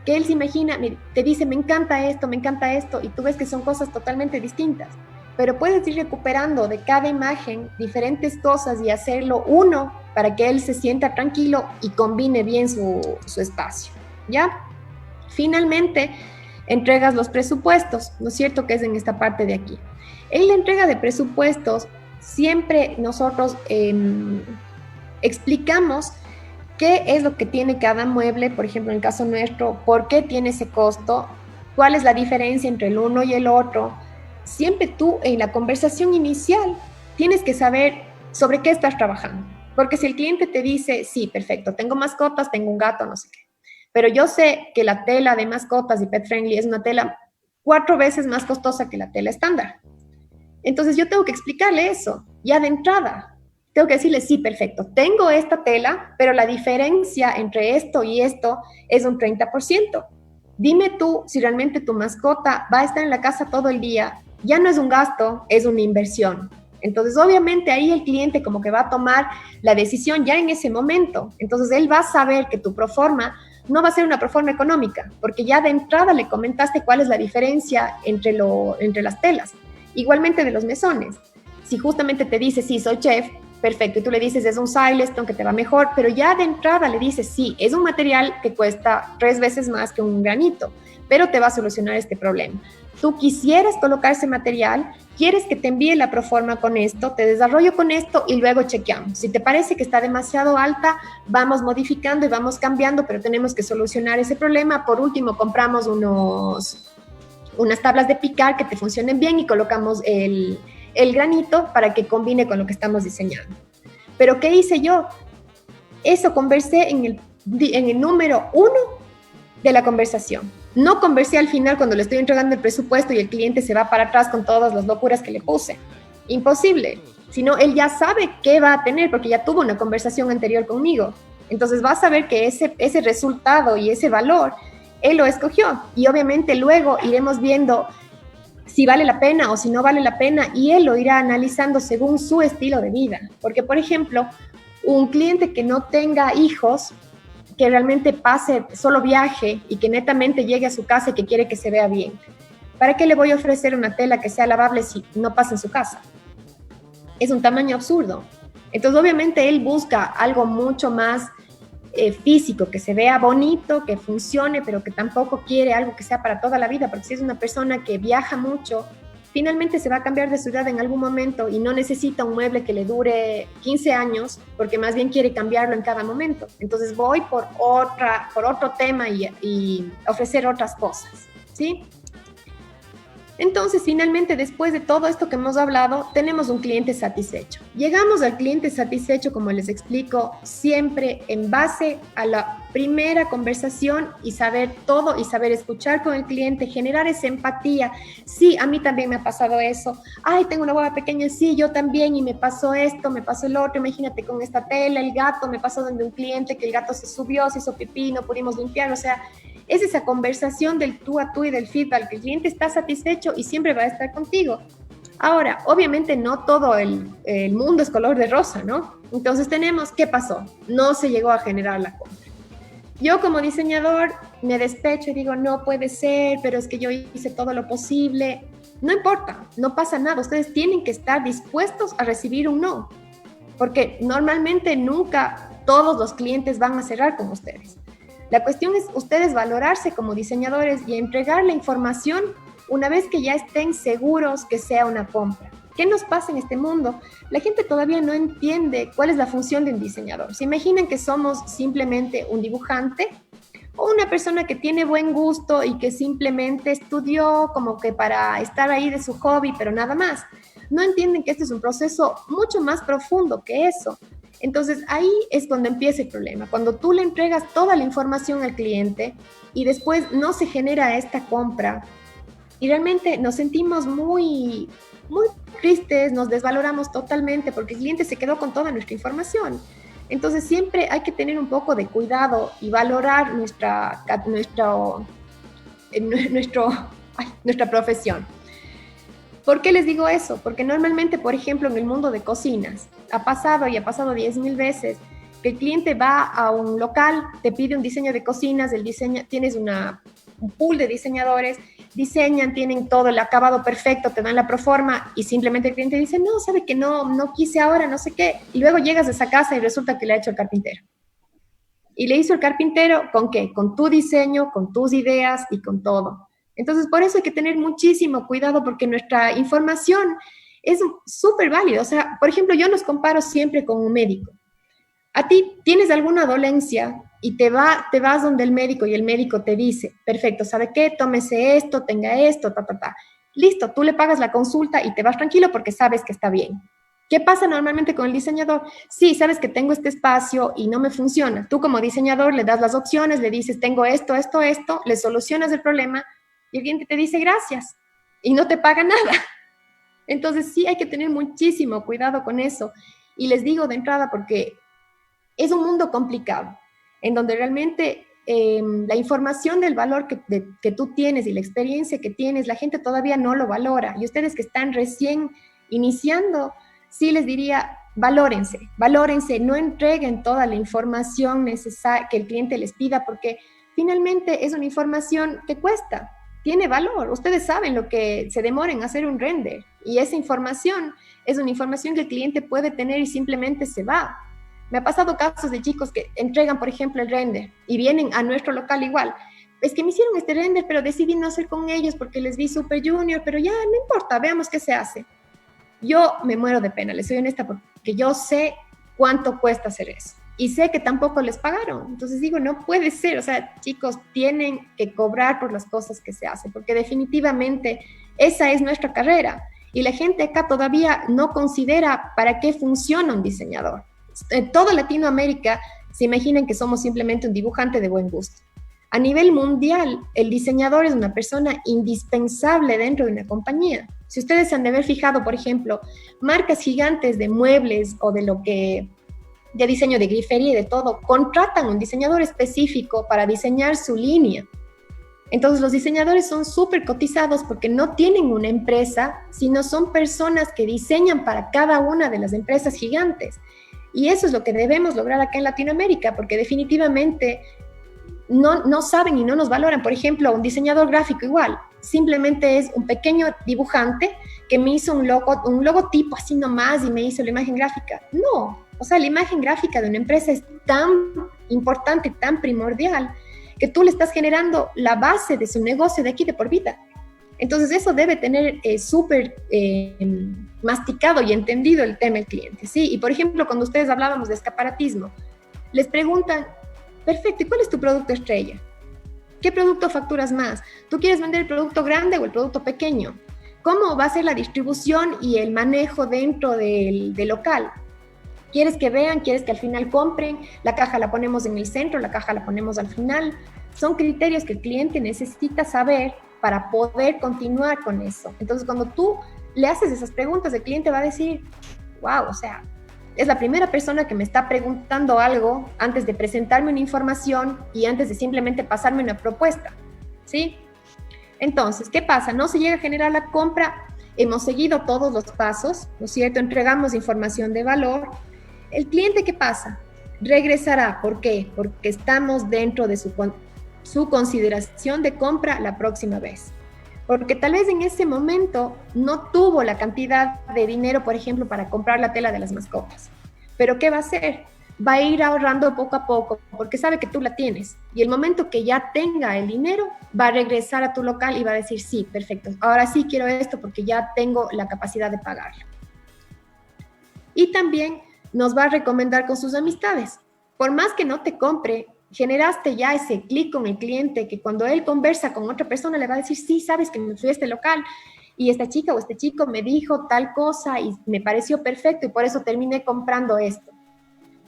que él se imagina, te dice, me encanta esto, y tú ves que son cosas totalmente distintas, pero puedes ir recuperando de cada imagen diferentes cosas y hacerlo uno para que él se sienta tranquilo y combine bien su espacio, ¿ya? Finalmente, entregas los presupuestos, ¿no es cierto? Que es en esta parte de aquí. En la entrega de presupuestos, siempre nosotros explicamos qué es lo que tiene cada mueble, por ejemplo, en el caso nuestro, por qué tiene ese costo, cuál es la diferencia entre el uno y el otro. Siempre tú, en la conversación inicial, tienes que saber sobre qué estás trabajando. Porque si el cliente te dice, sí, perfecto, tengo mascotas, tengo un gato, no sé qué, pero yo sé que la tela de mascotas y pet friendly es una tela 4 veces más costosa que la tela estándar. Entonces yo tengo que explicarle eso, ya de entrada. Tengo que decirle, sí, perfecto, tengo esta tela, pero la diferencia entre esto y esto es un 30%. Dime tú si realmente tu mascota va a estar en la casa todo el día. Ya no es un gasto, es una inversión. Entonces, obviamente, ahí el cliente como que va a tomar la decisión ya en ese momento. Entonces, él va a saber que tu proforma no va a ser una proforma económica, porque ya de entrada le comentaste cuál es la diferencia entre las telas. Igualmente de los mesones. Si justamente te dice, sí, soy chef, perfecto, y tú le dices, es un Silestone que te va mejor, pero ya de entrada le dices, sí, es un material que cuesta 3 veces más que un granito, pero te va a solucionar este problema. Tú quisieras colocar ese material, quieres que te envíe la proforma con esto, te desarrollo con esto y luego chequeamos. Si te parece que está demasiado alta, vamos modificando y vamos cambiando, pero tenemos que solucionar ese problema. Por último, compramos unas tablas de picar que te funcionen bien y colocamos el granito para que combine con lo que estamos diseñando. Pero ¿qué hice yo? Eso conversé en el número 1 de la conversación. No conversé al final cuando le estoy entregando el presupuesto y el cliente se va para atrás con todas las locuras que le puse. Imposible. Sino él ya sabe qué va a tener porque ya tuvo una conversación anterior conmigo. Entonces va a saber que ese resultado y ese valor, él lo escogió. Y obviamente luego iremos viendo si vale la pena o si no vale la pena y él lo irá analizando según su estilo de vida. Porque, por ejemplo, un cliente que no tenga hijos, que realmente pase, solo viaje y que netamente llegue a su casa y que quiere que se vea bien, ¿para qué le voy a ofrecer una tela que sea lavable si no pasa en su casa? Es un tamaño absurdo. Entonces, obviamente, él busca algo mucho más físico, que se vea bonito, que funcione, pero que tampoco quiere algo que sea para toda la vida, porque si es una persona que viaja mucho, finalmente se va a cambiar de ciudad en algún momento y no necesita un mueble que le dure 15 años, porque más bien quiere cambiarlo en cada momento. Entonces voy por otro tema y ofrecer otras cosas, ¿sí? Entonces, finalmente, después de todo esto que hemos hablado, tenemos un cliente satisfecho. Llegamos al cliente satisfecho, como les explico, siempre en base a la primera conversación y saber todo y saber escuchar con el cliente, generar esa empatía. Sí, a mí también me ha pasado eso. Ay, tengo una hueva pequeña, sí, yo también, y me pasó esto, me pasó el otro. Imagínate con esta tela, el gato, me pasó donde un cliente que el gato se subió, se hizo pipí, no pudimos limpiar, o sea, es esa conversación del tú a tú y del feedback, que el cliente está satisfecho y siempre va a estar contigo. Ahora, obviamente no todo el mundo es color de rosa, ¿no? Entonces tenemos, ¿qué pasó? No se llegó a generar la compra. Yo como diseñador me despecho y digo, no puede ser, pero es que yo hice todo lo posible. No importa, no pasa nada. Ustedes tienen que estar dispuestos a recibir un no, porque normalmente nunca todos los clientes van a cerrar con ustedes. La cuestión es ustedes valorarse como diseñadores y entregar la información una vez que ya estén seguros que sea una compra. ¿Qué nos pasa en este mundo? La gente todavía no entiende cuál es la función de un diseñador. Se imaginan que somos simplemente un dibujante o una persona que tiene buen gusto y que simplemente estudió como que para estar ahí de su hobby, pero nada más. No entienden que este es un proceso mucho más profundo que eso. Entonces ahí es cuando empieza el problema, cuando tú le entregas toda la información al cliente y después no se genera esta compra y realmente nos sentimos muy tristes, nos desvaloramos totalmente porque el cliente se quedó con toda nuestra información. Entonces siempre hay que tener un poco de cuidado y valorar nuestro nuestra profesión. ¿Por qué les digo eso? Porque normalmente, por ejemplo, en el mundo de cocinas, ha pasado 10.000 veces que el cliente va a un local, te pide un diseño de cocinas, tienes un pool de diseñadores, diseñan, tienen todo el acabado perfecto, te dan la proforma y simplemente el cliente dice, no, sabe que no quise ahora, no sé qué. Y luego llegas a esa casa y resulta que le ha hecho el carpintero. Y le hizo el carpintero, ¿con qué? Con tu diseño, con tus ideas y con todo. Entonces, por eso hay que tener muchísimo cuidado porque nuestra información es súper válida. O sea, por ejemplo, yo los comparo siempre con un médico. A ti tienes alguna dolencia y te vas donde el médico y el médico te dice, perfecto, ¿sabe qué? Tómese esto, tenga esto, Listo, tú le pagas la consulta y te vas tranquilo porque sabes que está bien. ¿Qué pasa normalmente con el diseñador? Sí, sabes que tengo este espacio y no me funciona. Tú como diseñador le das las opciones, le dices, tengo esto, le solucionas el problema y el cliente te dice gracias y no te paga nada. Entonces sí hay que tener muchísimo cuidado con eso. Y les digo de entrada porque es un mundo complicado, en donde realmente la información del valor que tú tienes y la experiencia que tienes, la gente todavía no lo valora. Y ustedes que están recién iniciando, sí les diría, valórense, no entreguen toda la información necesaria que el cliente les pida, porque finalmente es una información que cuesta, tiene valor. Ustedes saben lo que se demora en hacer un render y esa información es una información que el cliente puede tener y simplemente se va. Me ha pasado casos de chicos que entregan, por ejemplo, el render y vienen a nuestro local igual. Es que me hicieron este render, pero decidí no hacer con ellos porque les vi super junior, pero ya no importa, veamos qué se hace. Yo me muero de pena, les soy honesta, porque yo sé cuánto cuesta hacer eso. Y sé que tampoco les pagaron. Entonces digo, no puede ser. O sea, chicos, tienen que cobrar por las cosas que se hacen, porque definitivamente esa es nuestra carrera. Y la gente acá todavía no considera para qué funciona un diseñador. En toda Latinoamérica se imaginan que somos simplemente un dibujante de buen gusto. A nivel mundial, el diseñador es una persona indispensable dentro de una compañía. Si ustedes se han de haber fijado, por ejemplo, marcas gigantes de muebles o de diseño de grifería y de todo, contratan un diseñador específico para diseñar su línea. Entonces los diseñadores son súper cotizados porque no tienen una empresa, sino son personas que diseñan para cada una de las empresas gigantes. Y eso es lo que debemos lograr acá en Latinoamérica, porque definitivamente no saben y no nos valoran. Por ejemplo, un diseñador gráfico igual, simplemente es un pequeño dibujante que me hizo un logotipo así nomás y me hizo la imagen gráfica. No, o sea, la imagen gráfica de una empresa es tan importante, tan primordial, que tú le estás generando la base de su negocio de aquí de por vida. Entonces eso debe tener súper masticado y entendido el tema del cliente, ¿sí? Y por ejemplo, cuando ustedes hablábamos de escaparatismo, les preguntan, perfecto, ¿y cuál es tu producto estrella? ¿Qué producto facturas más? ¿Tú quieres vender el producto grande o el producto pequeño? ¿Cómo va a ser la distribución y el manejo dentro del local? ¿Quieres que vean? ¿Quieres que al final compren? La caja la ponemos en el centro, la caja la ponemos al final. Son criterios que el cliente necesita saber para poder continuar con eso. Entonces, cuando tú le haces esas preguntas, el cliente va a decir, wow, o sea, es la primera persona que me está preguntando algo antes de presentarme una información y antes de simplemente pasarme una propuesta, ¿sí? Entonces, ¿qué pasa? No se llega a generar la compra, hemos seguido todos los pasos, ¿no es cierto? Entregamos información de valor. El cliente, ¿qué pasa? Regresará. ¿Por qué? Porque estamos dentro de su consideración de compra la próxima vez. Porque tal vez en ese momento no tuvo la cantidad de dinero, por ejemplo, para comprar la tela de las mascotas. Pero ¿qué va a hacer? Va a ir ahorrando poco a poco porque sabe que tú la tienes. Y el momento que ya tenga el dinero, va a regresar a tu local y va a decir, sí, perfecto, ahora sí quiero esto porque ya tengo la capacidad de pagarlo. Y también nos va a recomendar con sus amistades. Por más que no te compre, generaste ya ese clic con el cliente que cuando él conversa con otra persona le va a decir, sí, sabes que me fui a este local y esta chica o este chico me dijo tal cosa y me pareció perfecto y por eso terminé comprando esto.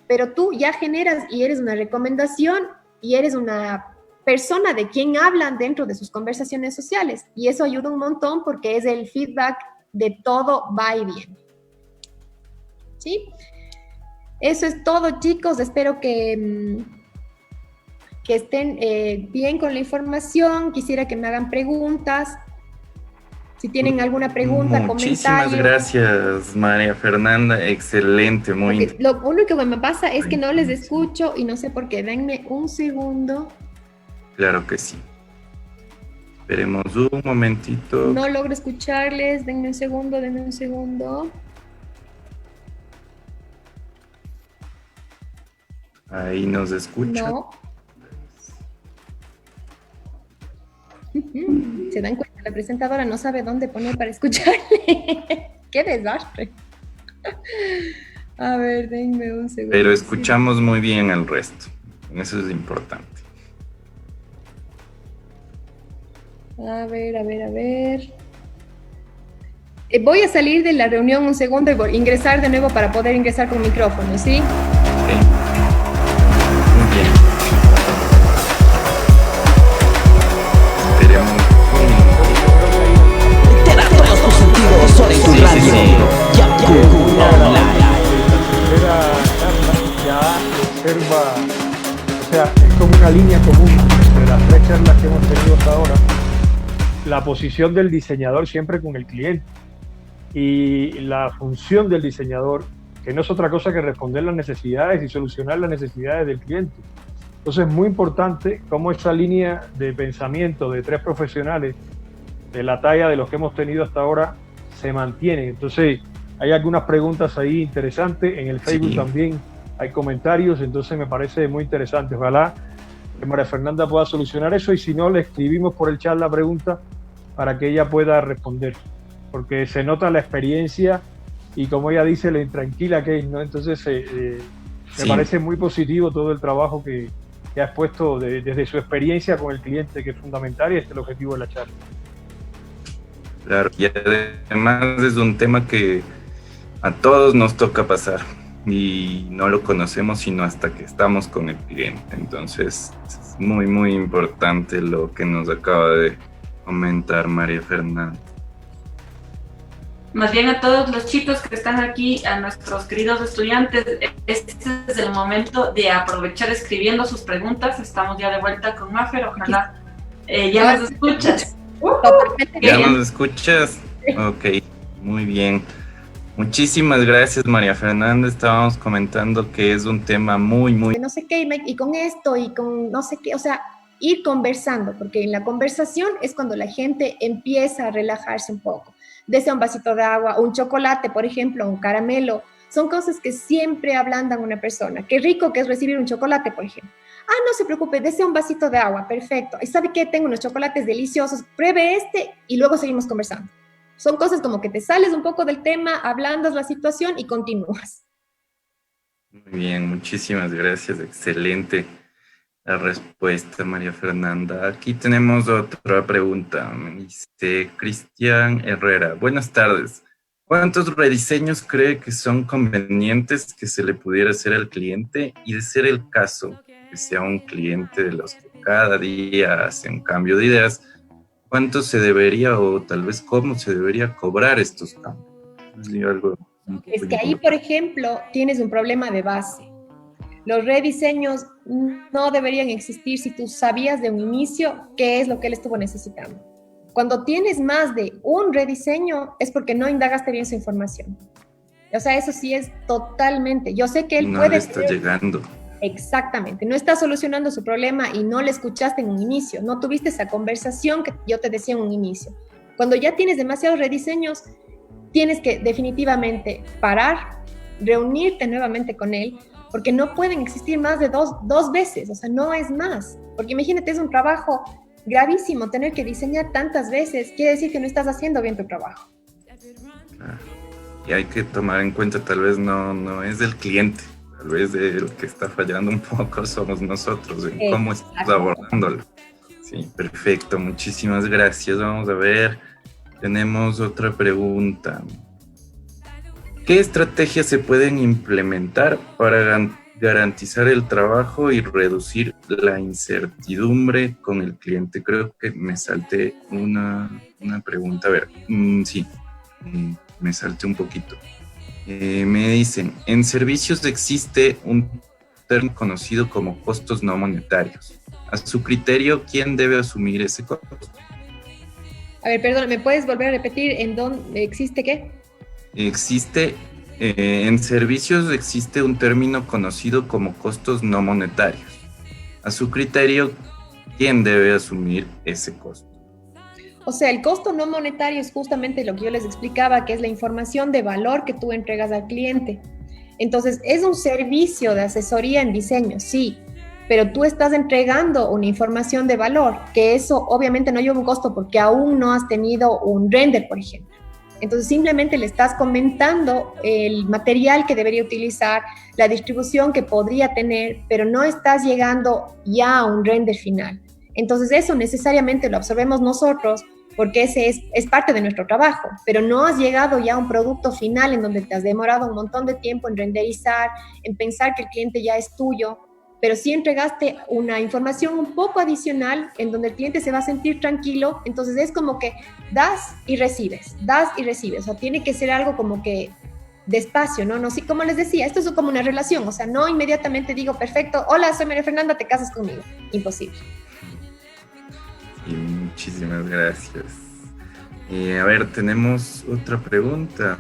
Pero tú ya generas y eres una recomendación y eres una persona de quien hablan dentro de sus conversaciones sociales y eso ayuda un montón porque es el feedback de todo va y viene. ¿Sí? Eso es todo, chicos. Espero que estén bien con la información. Quisiera que me hagan preguntas Si tienen alguna pregunta, muchísimas comentario. Gracias, María Fernanda. Excelente, muy Lo único que me pasa es que no les escucho y no sé por qué. Denme un segundo. Claro que sí. Esperemos un momentito. No logro escucharles. Denme un segundo, denme un segundo. Ahí nos escucha. No. Se dan cuenta, la presentadora no sabe dónde poner para escucharle. ¡Qué desastre! A ver, denme un segundo. Pero escuchamos muy bien el resto. Eso es importante. A ver. Voy a salir de la reunión un segundo y voy a ingresar de nuevo para poder ingresar con micrófono, ¿sí? Okay. Muy bien. Esperemos un minuto. Altera todos tus sentidos, solo en tu radio. Yaku Online. La primera charla ya observa, o sea, es como una línea común entre las tres charlas que hemos tenido hasta ahora, la posición del diseñador siempre con el cliente y la función del diseñador, que no es otra cosa que responder las necesidades y solucionar las necesidades del cliente. Entonces es muy importante cómo esa línea de pensamiento de tres profesionales de la talla de los que hemos tenido hasta ahora se mantiene. Entonces hay algunas preguntas ahí interesantes, en el Facebook Sí. también hay comentarios, entonces me parece muy interesante. Ojalá que María Fernanda pueda solucionar eso y si no, le escribimos por el chat la pregunta para que ella pueda responder, porque se nota la experiencia y como ella dice, lo intranquila que es, ¿no? Entonces me Sí. parece muy positivo todo el trabajo que ha expuesto desde su experiencia con el cliente, que es fundamental y este es el objetivo de la charla. Claro, y además es un tema que a todos nos toca pasar y no lo conocemos sino hasta que estamos con el cliente. Entonces es muy, muy importante lo que nos acaba de comentar María Fernanda. Más bien a todos los chicos que están aquí, a nuestros queridos estudiantes, este es el momento de aprovechar escribiendo sus preguntas. Estamos ya de vuelta con Mafer, ojalá ya nos escuchas. Totalmente ¿Ya bien. nos escuchas? Ok, muy bien. Muchísimas gracias María Fernanda. Estábamos comentando que es un tema muy, muy... No sé qué, y con esto, y con no sé qué, o sea, ir conversando, porque en la conversación es cuando la gente empieza a relajarse un poco. Desea un vasito de agua, un chocolate, por ejemplo, un caramelo. Son cosas que siempre ablandan a una persona. Qué rico que es recibir un chocolate, por ejemplo. Ah, no se preocupe, desea un vasito de agua, perfecto. ¿Y sabe qué? Tengo unos chocolates deliciosos, pruebe este y luego seguimos conversando. Son cosas como que te sales un poco del tema, ablandas la situación y continúas. Muy bien, muchísimas gracias. Excelente la respuesta, María Fernanda. Aquí tenemos otra pregunta. Me dice Cristian Herrera. Buenas tardes. ¿Cuántos rediseños cree que son convenientes que se le pudiera hacer al cliente? Y de ser el caso, que sea un cliente de los que cada día hace un cambio de ideas, ¿cuánto se debería o tal vez cómo se debería cobrar estos cambios? Sí, algo un poco Es que ahí, por ejemplo, tienes un problema de base. Los rediseños no deberían existir si tú sabías de un inicio qué es lo que él estuvo necesitando. Cuando tienes más de un rediseño es porque no indagaste bien su información. O sea, eso sí es totalmente. Yo sé que él no puede... le está llegando. Exactamente. No está solucionando su problema y no le escuchaste en un inicio. No tuviste esa conversación que yo te decía en un inicio. Cuando ya tienes demasiados rediseños, tienes que definitivamente parar, reunirte nuevamente con él, porque no pueden existir más de dos veces, o sea, no es más. Porque imagínate, es un trabajo gravísimo tener que diseñar tantas veces, quiere decir que no estás haciendo bien tu trabajo. Claro. Y hay que tomar en cuenta, tal vez no es del cliente, tal vez el que está fallando un poco somos nosotros, en cómo estamos abordándolo. Sí, perfecto, muchísimas gracias. Vamos a ver, tenemos otra pregunta. ¿Qué estrategias se pueden implementar para garantizar el trabajo y reducir la incertidumbre con el cliente? Creo que me salté una pregunta. A ver, sí, me salté un poquito. Me dicen, en servicios existe un término conocido como costos no monetarios. A su criterio, ¿quién debe asumir ese costo? A ver, perdón, ¿me puedes volver a repetir en dónde existe qué? Existe, en servicios existe un término conocido como costos no monetarios. A su criterio, ¿quién debe asumir ese costo? O sea, el costo no monetario es justamente lo que yo les explicaba, que es la información de valor que tú entregas al cliente. Entonces, es un servicio de asesoría en diseño, sí, pero tú estás entregando una información de valor, que eso obviamente no lleva un costo porque aún no has tenido un render, por ejemplo. Entonces, simplemente le estás comentando el material que debería utilizar, la distribución que podría tener, pero no estás llegando ya a un render final. Entonces, eso necesariamente lo absorbemos nosotros porque ese es parte de nuestro trabajo, pero no has llegado ya a un producto final en donde te has demorado un montón de tiempo en renderizar, en pensar que el cliente ya es tuyo, pero sí entregaste una información un poco adicional en donde el cliente se va a sentir tranquilo. Entonces es como que das y recibes, o sea, tiene que ser algo como que despacio, ¿no? No, sí, como les decía, esto es como una relación, o sea, no inmediatamente digo, perfecto, hola, soy María Fernanda, te casas conmigo, imposible. Y muchísimas gracias. A ver, tenemos otra pregunta.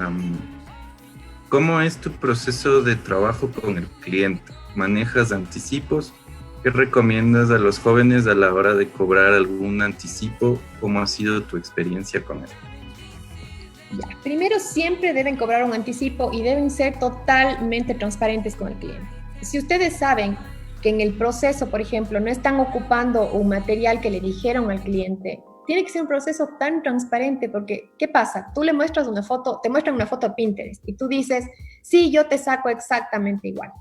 ¿Cómo es tu proceso de trabajo con el cliente? ¿Manejas anticipos? ¿Qué recomiendas a los jóvenes a la hora de cobrar algún anticipo? ¿Cómo ha sido tu experiencia con él? Ya, primero siempre deben cobrar un anticipo y deben ser totalmente transparentes con el cliente. Si ustedes saben que en el proceso, por ejemplo, no están ocupando un material que le dijeron al cliente, tiene que ser un proceso tan transparente porque, ¿qué pasa? Tú le muestras una foto, te muestran una foto a Pinterest y tú dices, sí, yo te saco exactamente igual.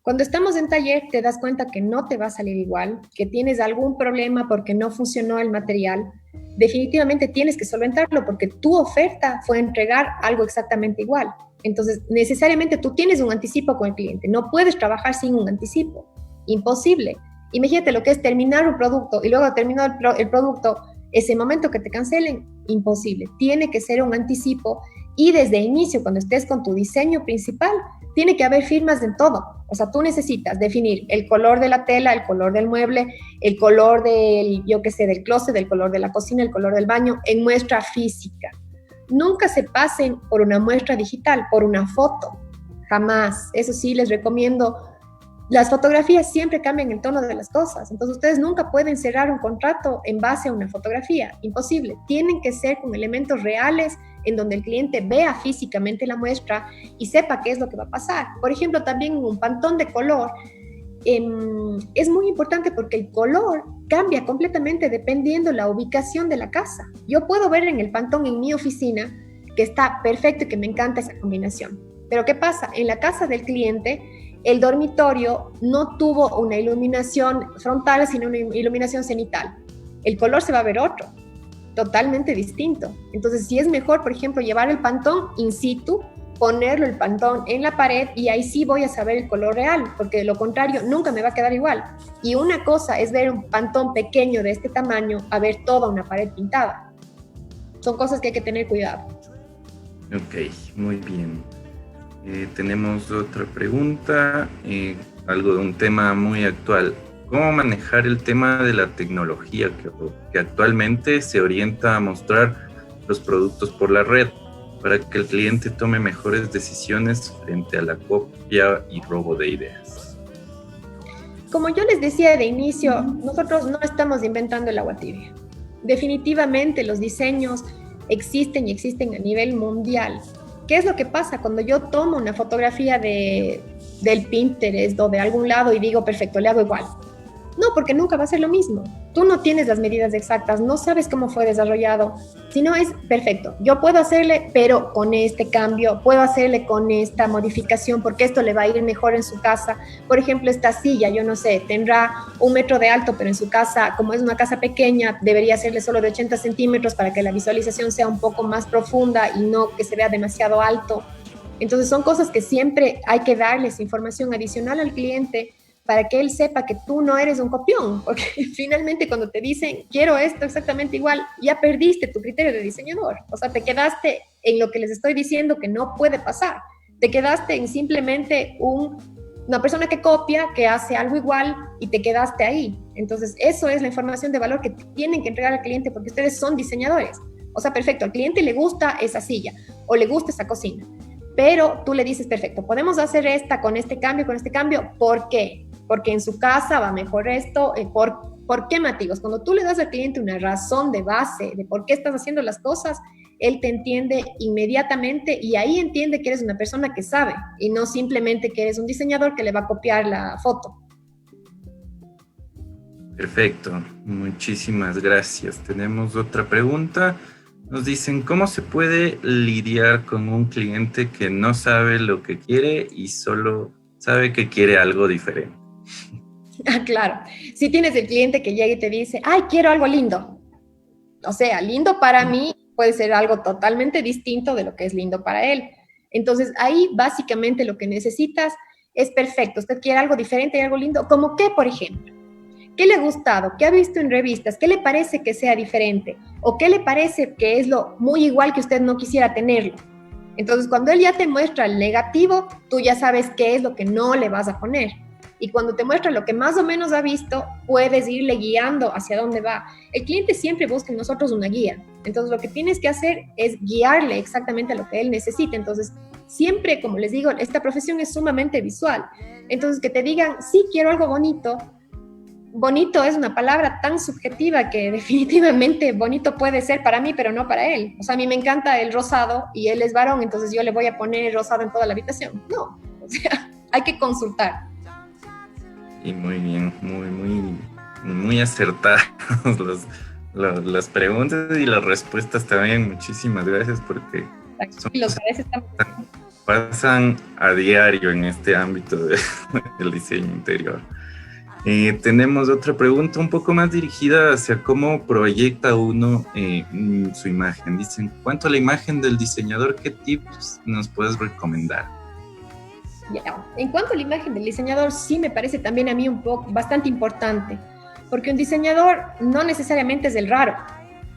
Cuando estamos en taller te das cuenta que no te va a salir igual, que tienes algún problema porque no funcionó el material. Definitivamente tienes que solventarlo porque tu oferta fue entregar algo exactamente igual. Entonces, necesariamente tú tienes un anticipo con el cliente. No puedes trabajar sin un anticipo. Imposible. Imagínate lo que es terminar un producto y luego terminó el producto, ese momento que te cancelen, imposible. Tiene que ser un anticipo y desde el inicio, cuando estés con tu diseño principal, tiene que haber firmas en todo. O sea, tú necesitas definir el color de la tela, el color del mueble, el color del, yo qué sé, del closet, el color de la cocina, el color del baño, en muestra física. Nunca se pasen por una muestra digital, por una foto. Jamás. Eso sí, les recomiendo. Las fotografías siempre cambian el tono de las cosas. Entonces, ustedes nunca pueden cerrar un contrato en base a una fotografía. Imposible. Tienen que ser con elementos reales en donde el cliente vea físicamente la muestra y sepa qué es lo que va a pasar. Por ejemplo, también un pantón de color es muy importante porque el color cambia completamente dependiendo la ubicación de la casa. Yo puedo ver en el pantón en mi oficina que está perfecto y que me encanta esa combinación. Pero ¿qué pasa? En la casa del cliente, el dormitorio no tuvo una iluminación frontal, sino una iluminación cenital. El color se va a ver otro, totalmente distinto. Entonces, sí es mejor, por ejemplo, llevar el pantón in situ, ponerlo el pantón en la pared y ahí sí voy a saber el color real, porque de lo contrario nunca me va a quedar igual. Y una cosa es ver un pantón pequeño de este tamaño a ver toda una pared pintada. Son cosas que hay que tener cuidado. Ok, muy bien. Tenemos otra pregunta, algo de un tema muy actual. ¿Cómo manejar el tema de la tecnología que actualmente se orienta a mostrar los productos por la red para que el cliente tome mejores decisiones frente a la copia y robo de ideas? Como yo les decía de inicio, nosotros no estamos inventando el agua tibia. Definitivamente los diseños existen y existen a nivel mundial. ¿Qué es lo que pasa cuando yo tomo una fotografía del Pinterest o de algún lado y digo, perfecto, le hago igual? No, porque nunca va a ser lo mismo. Tú no tienes las medidas exactas, no sabes cómo fue desarrollado. Si no es perfecto, yo puedo hacerle, pero con este cambio, puedo hacerle con esta modificación, porque esto le va a ir mejor en su casa. Por ejemplo, esta silla, yo no sé, tendrá 1 metro de alto, pero en su casa, como es una casa pequeña, debería serle solo de 80 centímetros para que la visualización sea un poco más profunda y no que se vea demasiado alto. Entonces, son cosas que siempre hay que darles información adicional al cliente para que él sepa que tú no eres un copión, porque finalmente cuando te dicen, quiero esto exactamente igual, ya perdiste tu criterio de diseñador. O sea, te quedaste en lo que les estoy diciendo que no puede pasar. Te quedaste en simplemente una persona que copia, que hace algo igual y te quedaste ahí. Entonces, eso es la información de valor que tienen que entregar al cliente porque ustedes son diseñadores. O sea, perfecto, al cliente le gusta esa silla o le gusta esa cocina, pero tú le dices, perfecto, podemos hacer esta con este cambio, ¿por qué? Porque en su casa va mejor esto, ¿por qué motivos? Cuando tú le das al cliente una razón de base de por qué estás haciendo las cosas, él te entiende inmediatamente y ahí entiende que eres una persona que sabe y no simplemente que eres un diseñador que le va a copiar la foto. Perfecto, muchísimas gracias. Tenemos otra pregunta. Nos dicen, ¿cómo se puede lidiar con un cliente que no sabe lo que quiere y solo sabe que quiere algo diferente? Ah, claro. Si tienes el cliente que llega y te dice, ay, quiero algo lindo. O sea, lindo para mí puede ser algo totalmente distinto de lo que es lindo para él. Entonces, ahí básicamente lo que necesitas es perfecto. Usted quiere algo diferente y algo lindo. ¿Cómo qué, por ejemplo? ¿Qué le ha gustado? ¿Qué ha visto en revistas? ¿Qué le parece que sea diferente? ¿O qué le parece que es lo muy igual que usted no quisiera tenerlo? Entonces, cuando él ya te muestra el negativo, tú ya sabes qué es lo que no le vas a poner. Y cuando te muestra lo que más o menos ha visto, puedes irle guiando hacia dónde va. El cliente siempre busca en nosotros una guía. Entonces, lo que tienes que hacer es guiarle exactamente a lo que él necesita. Entonces, siempre, como les digo, esta profesión es sumamente visual. Entonces, que te digan, sí, quiero algo bonito. Bonito es una palabra tan subjetiva que definitivamente bonito puede ser para mí, pero no para él. O sea, a mí me encanta el rosado y él es varón, entonces yo le voy a poner rosado en toda la habitación. No, o sea, hay que consultar. Y muy bien, muy acertadas las preguntas y las respuestas también. Muchísimas gracias porque pasan a diario en este ámbito del diseño interior. Tenemos otra pregunta un poco más dirigida hacia cómo proyecta uno su imagen. Dicen, ¿cuánto a la imagen del diseñador, qué tips nos puedes recomendar? Ya. En cuanto a la imagen del diseñador, sí me parece también a mí bastante importante, porque un diseñador no necesariamente es el raro.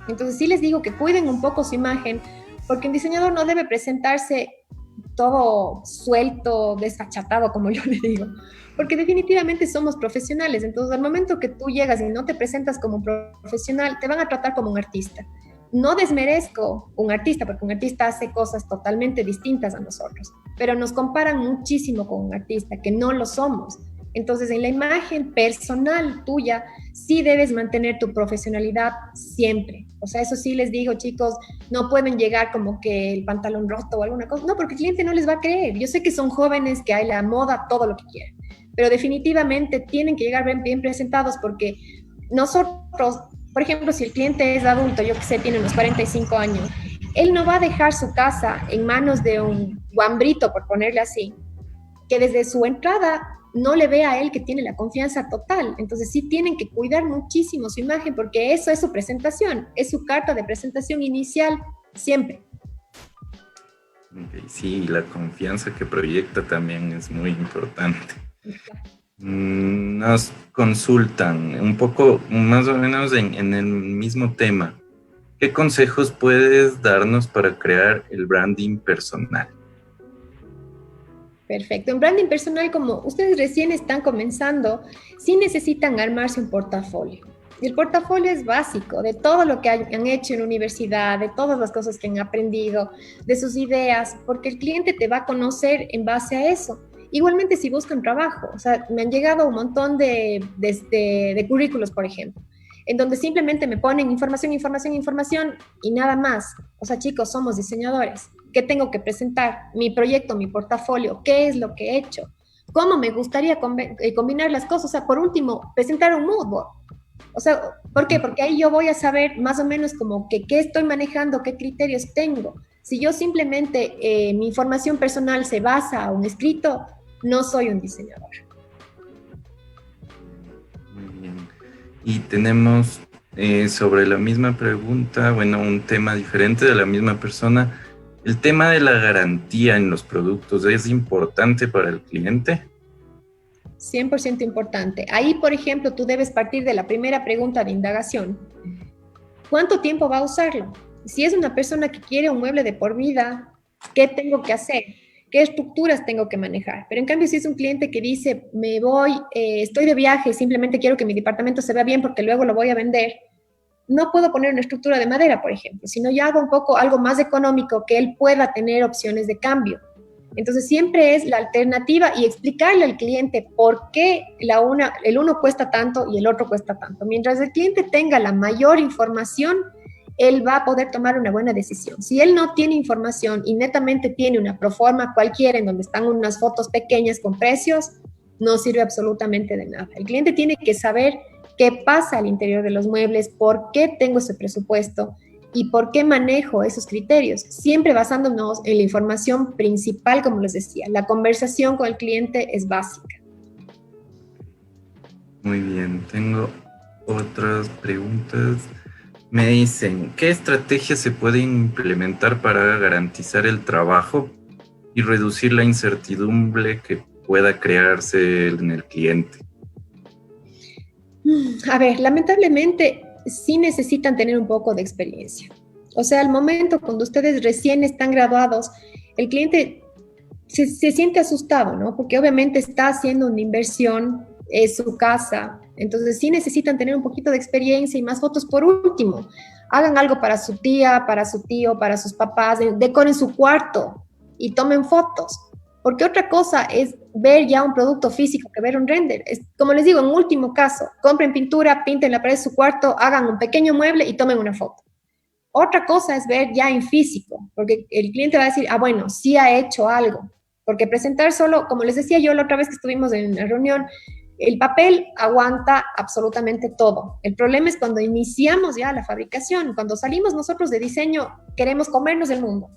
Entonces sí les digo que cuiden un poco su imagen, porque un diseñador no debe presentarse todo suelto, desfachatado, como yo le digo, porque definitivamente somos profesionales. Entonces al momento que tú llegas y no te presentas como un profesional, te van a tratar como un artista. No desmerezco un artista, porque un artista hace cosas totalmente distintas a nosotros, pero nos comparan muchísimo con un artista, que no lo somos. Entonces, en la imagen personal tuya, sí debes mantener tu profesionalidad siempre. O sea, eso sí les digo, chicos, no pueden llegar como que el pantalón roto o alguna cosa. No, porque el cliente no les va a creer. Yo sé que son jóvenes, que hay la moda, todo lo que quieren, pero definitivamente tienen que llegar bien presentados, porque nosotros... Por ejemplo, si el cliente es adulto, yo que sé, tiene unos 45 años, él no va a dejar su casa en manos de un guambrito, por ponerle así, que desde su entrada no le vea a él que tiene la confianza total. Entonces sí tienen que cuidar muchísimo su imagen, porque eso es su presentación, es su carta de presentación inicial, siempre. Okay, sí, la confianza que proyecta también es muy importante. Nos consultan un poco más o menos en el mismo tema. ¿Qué consejos puedes darnos para crear el branding personal? Perfecto. En branding personal, como ustedes recién están comenzando, sí necesitan armarse un portafolio. Y el portafolio es básico de todo lo que han hecho en la universidad, de todas las cosas que han aprendido, de sus ideas, porque el cliente te va a conocer en base a eso. Igualmente si buscan trabajo, o sea, me han llegado un montón de currículos, por ejemplo, en donde simplemente me ponen información y nada más. O sea, chicos, somos diseñadores. ¿Qué tengo que presentar? Mi proyecto, mi portafolio, ¿qué es lo que he hecho? ¿Cómo me gustaría combinar las cosas? O sea, por último, presentar un mood board. O sea, ¿por qué? Porque ahí yo voy a saber más o menos como que qué estoy manejando, qué criterios tengo. Si yo simplemente mi información personal se basa a un escrito, no soy un diseñador. Muy bien. Y tenemos sobre la misma pregunta, bueno, un tema diferente de la misma persona. ¿El tema de la garantía en los productos es importante para el cliente? 100% importante. Ahí, por ejemplo, tú debes partir de la primera pregunta de indagación. ¿Cuánto tiempo va a usarlo? Si es una persona que quiere un mueble de por vida, ¿qué tengo que hacer? ¿Qué estructuras tengo que manejar? Pero en cambio, si es un cliente que dice, me voy, estoy de viaje, simplemente quiero que mi departamento se vea bien porque luego lo voy a vender, no puedo poner una estructura de madera, por ejemplo, sino yo hago un poco algo más económico que él pueda tener opciones de cambio. Entonces siempre es la alternativa y explicarle al cliente por qué el uno cuesta tanto y el otro cuesta tanto. Mientras el cliente tenga la mayor información, él va a poder tomar una buena decisión. Si él no tiene información y netamente tiene una proforma cualquiera en donde están unas fotos pequeñas con precios, no sirve absolutamente de nada. El cliente tiene que saber qué pasa al interior de los muebles, por qué tengo ese presupuesto y por qué manejo esos criterios, siempre basándonos en la información principal, como les decía. La conversación con el cliente es básica. Muy bien, tengo otras preguntas. Me dicen, ¿qué estrategias se pueden implementar para garantizar el trabajo y reducir la incertidumbre que pueda crearse en el cliente? A ver, lamentablemente sí necesitan tener un poco de experiencia. O sea, al momento cuando ustedes recién están graduados, el cliente se siente asustado, ¿no? Porque obviamente está haciendo una inversión, es su casa, entonces sí necesitan tener un poquito de experiencia y más fotos. Por último, hagan algo para su tía, para su tío, para sus papás, decoren su cuarto y tomen fotos. Porque otra cosa es ver ya un producto físico que ver un render. Como les digo, en último caso, compren pintura, pinten la pared de su cuarto, hagan un pequeño mueble y tomen una foto. Otra cosa es ver ya en físico, porque el cliente va a decir, bueno, sí ha hecho algo. Porque presentar solo, como les decía yo la otra vez que estuvimos en la reunión, el papel aguanta absolutamente todo. El problema es cuando iniciamos ya la fabricación, cuando salimos nosotros de diseño, queremos comernos el mundo.